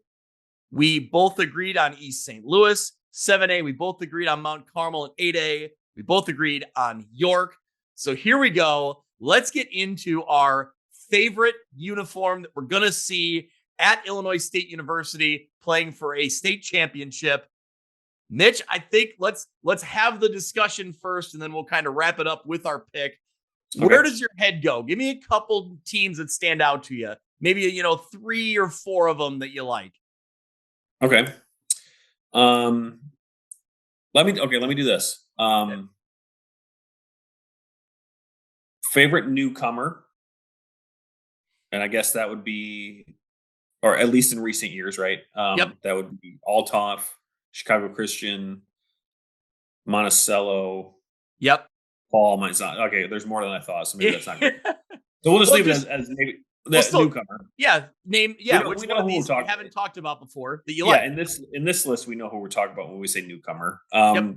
we both agreed on East St. Louis. 7A, we both agreed on Mount Carmel. And 8A, we both agreed on York. So here we go. Let's get into our favorite uniform that we're going to see at Illinois State University playing for a state championship. Mitch, I think let's have the discussion first, and then we'll kind of wrap it up with our pick. Okay. Where does your head go? Give me a couple teams that stand out to you. Maybe, 3 or 4 of them that you like. Okay. Let me do this. Favorite newcomer. And I guess that would be, or at least in recent years, right? That would be Althoff, Chicago Christian, Monticello. Yep. Paul, okay, there's more than I thought, so maybe that's not good. So we'll just leave it as maybe That newcomer. Yeah, name. Yeah, we which know one of who these we're we talking haven't talked about before that you Yeah, like? in this list, we know who we're talking about when we say newcomer. Yep.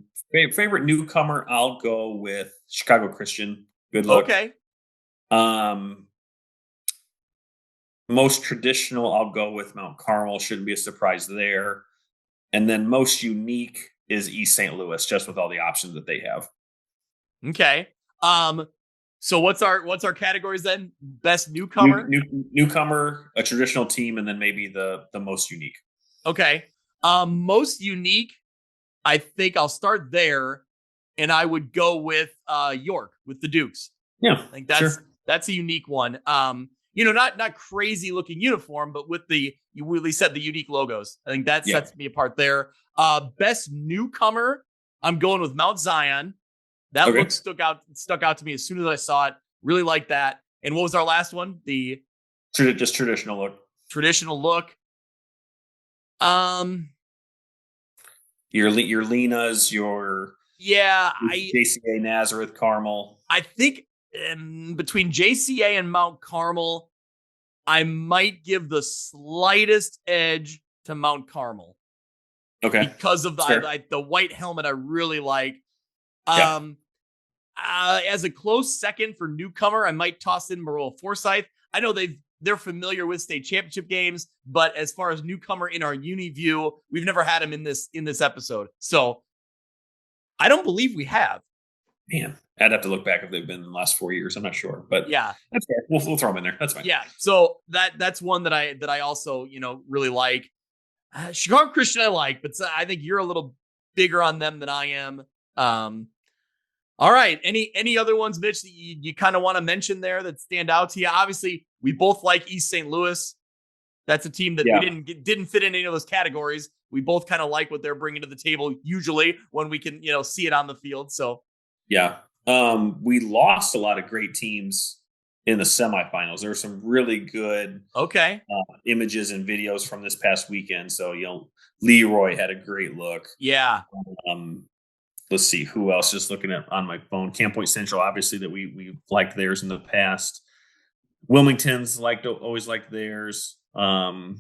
Favorite newcomer, I'll go with Chicago Christian. Good look. Okay. Um, most traditional, I'll go with Mount Carmel. Shouldn't be a surprise there. And then most unique is East St. Louis, just with all the options that they have. Okay. So what's our categories then? Best newcomer? Newcomer, a traditional team, and then maybe the most unique. Okay. Most unique, I think I'll start there, and I would go with York with the Dukes. Yeah. I think that's a unique one. Not crazy looking uniform, but with you really said the unique logos. I think that sets me apart there. Best newcomer, I'm going with Mount Zion. That look stuck out to me as soon as I saw it. Really like that. And what was our last one? The just traditional look. Traditional look. Your Lenas, your JCA Nazareth Carmel. I think between JCA and Mount Carmel, I might give the slightest edge to Mount Carmel. Okay. Because of the white helmet, I really like. As a close second for newcomer, I might toss in Maroa Forsyth. I know they're familiar with state championship games, but as far as newcomer in our uni view, we've never had him in this episode. So I don't believe we have. Man, I'd have to look back if they've been in the last 4 years. I'm not sure, but yeah, that's fair. We'll throw them in there. That's fine. Yeah. So that's one that I also, really like. Chicago Christian I like, but I think you're a little bigger on them than I am. All right. Any other ones, Mitch, that you kind of want to mention there that stand out to you? Obviously, we both like East St. Louis. That's a team that we didn't fit in any of those categories. We both kind of like what they're bringing to the table usually when we can, see it on the field. So yeah, we lost a lot of great teams in the semifinals. There were some really good images and videos from this past weekend. So Leroy had a great look. Yeah. Let's see who else. Just looking at on my phone, Camp Point Central, obviously that we liked theirs in the past. Wilmington's always liked theirs. A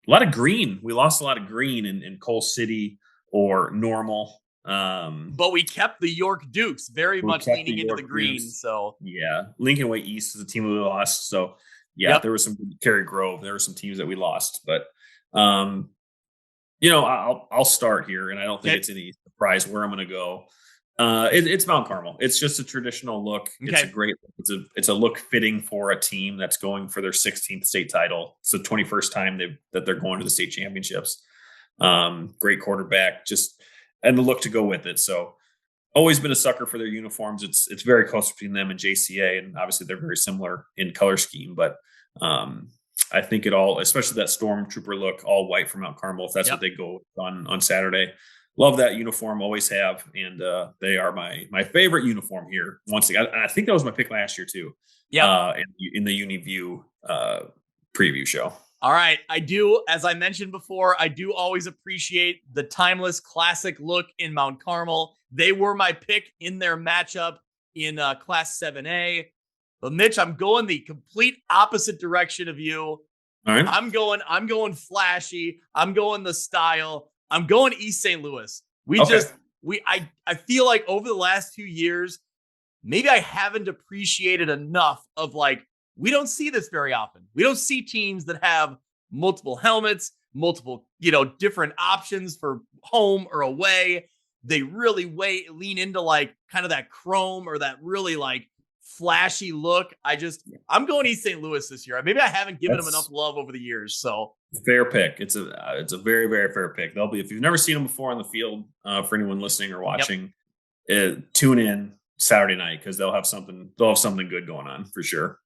lot of green. We lost a lot of green in Coal City or Normal. But we kept the York Dukes very much leaning into the green. Dukes. So yeah, Lincoln Way East is a team we lost. So there was some Cary Grove. There were some teams that we lost, but I'll start here, and I don't think it's any surprise where I'm going to go. It's Mount Carmel. It's just a traditional look. Okay. It's a great. It's a look fitting for a team that's going for their 16th state title. It's the 21st time that they're going to the state championships. Great quarterback, and the look to go with it. So always been a sucker for their uniforms. It's very close between them and JCA, and obviously they're very similar in color scheme. But I think it all, especially that Stormtrooper look, all white from Mount Carmel, if that's what they go on Saturday. Love that uniform, always have, and they are my favorite uniform here. Once again, I think that was my pick last year too. Yeah, in the UniView preview show. All right, I do, as I mentioned before, I do always appreciate the timeless classic look in Mount Carmel. They were my pick in their matchup in Class 7A. But Mitch, I'm going the complete opposite direction of you. All right. I'm going flashy. I'm going the style. I'm going East St. Louis. I feel like over the last 2 years, maybe I haven't appreciated enough of we don't see this very often. We don't see teams that have multiple helmets, multiple, different options for home or away. They really lean into kind of that chrome or that really flashy look. I'm going East St. Louis this year. Maybe I haven't given them enough love over the years. So fair pick. It's a very, very fair pick. They'll be, if you've never seen them before on the field, for anyone listening or watching, tune in Saturday night because they'll have something good going on for sure.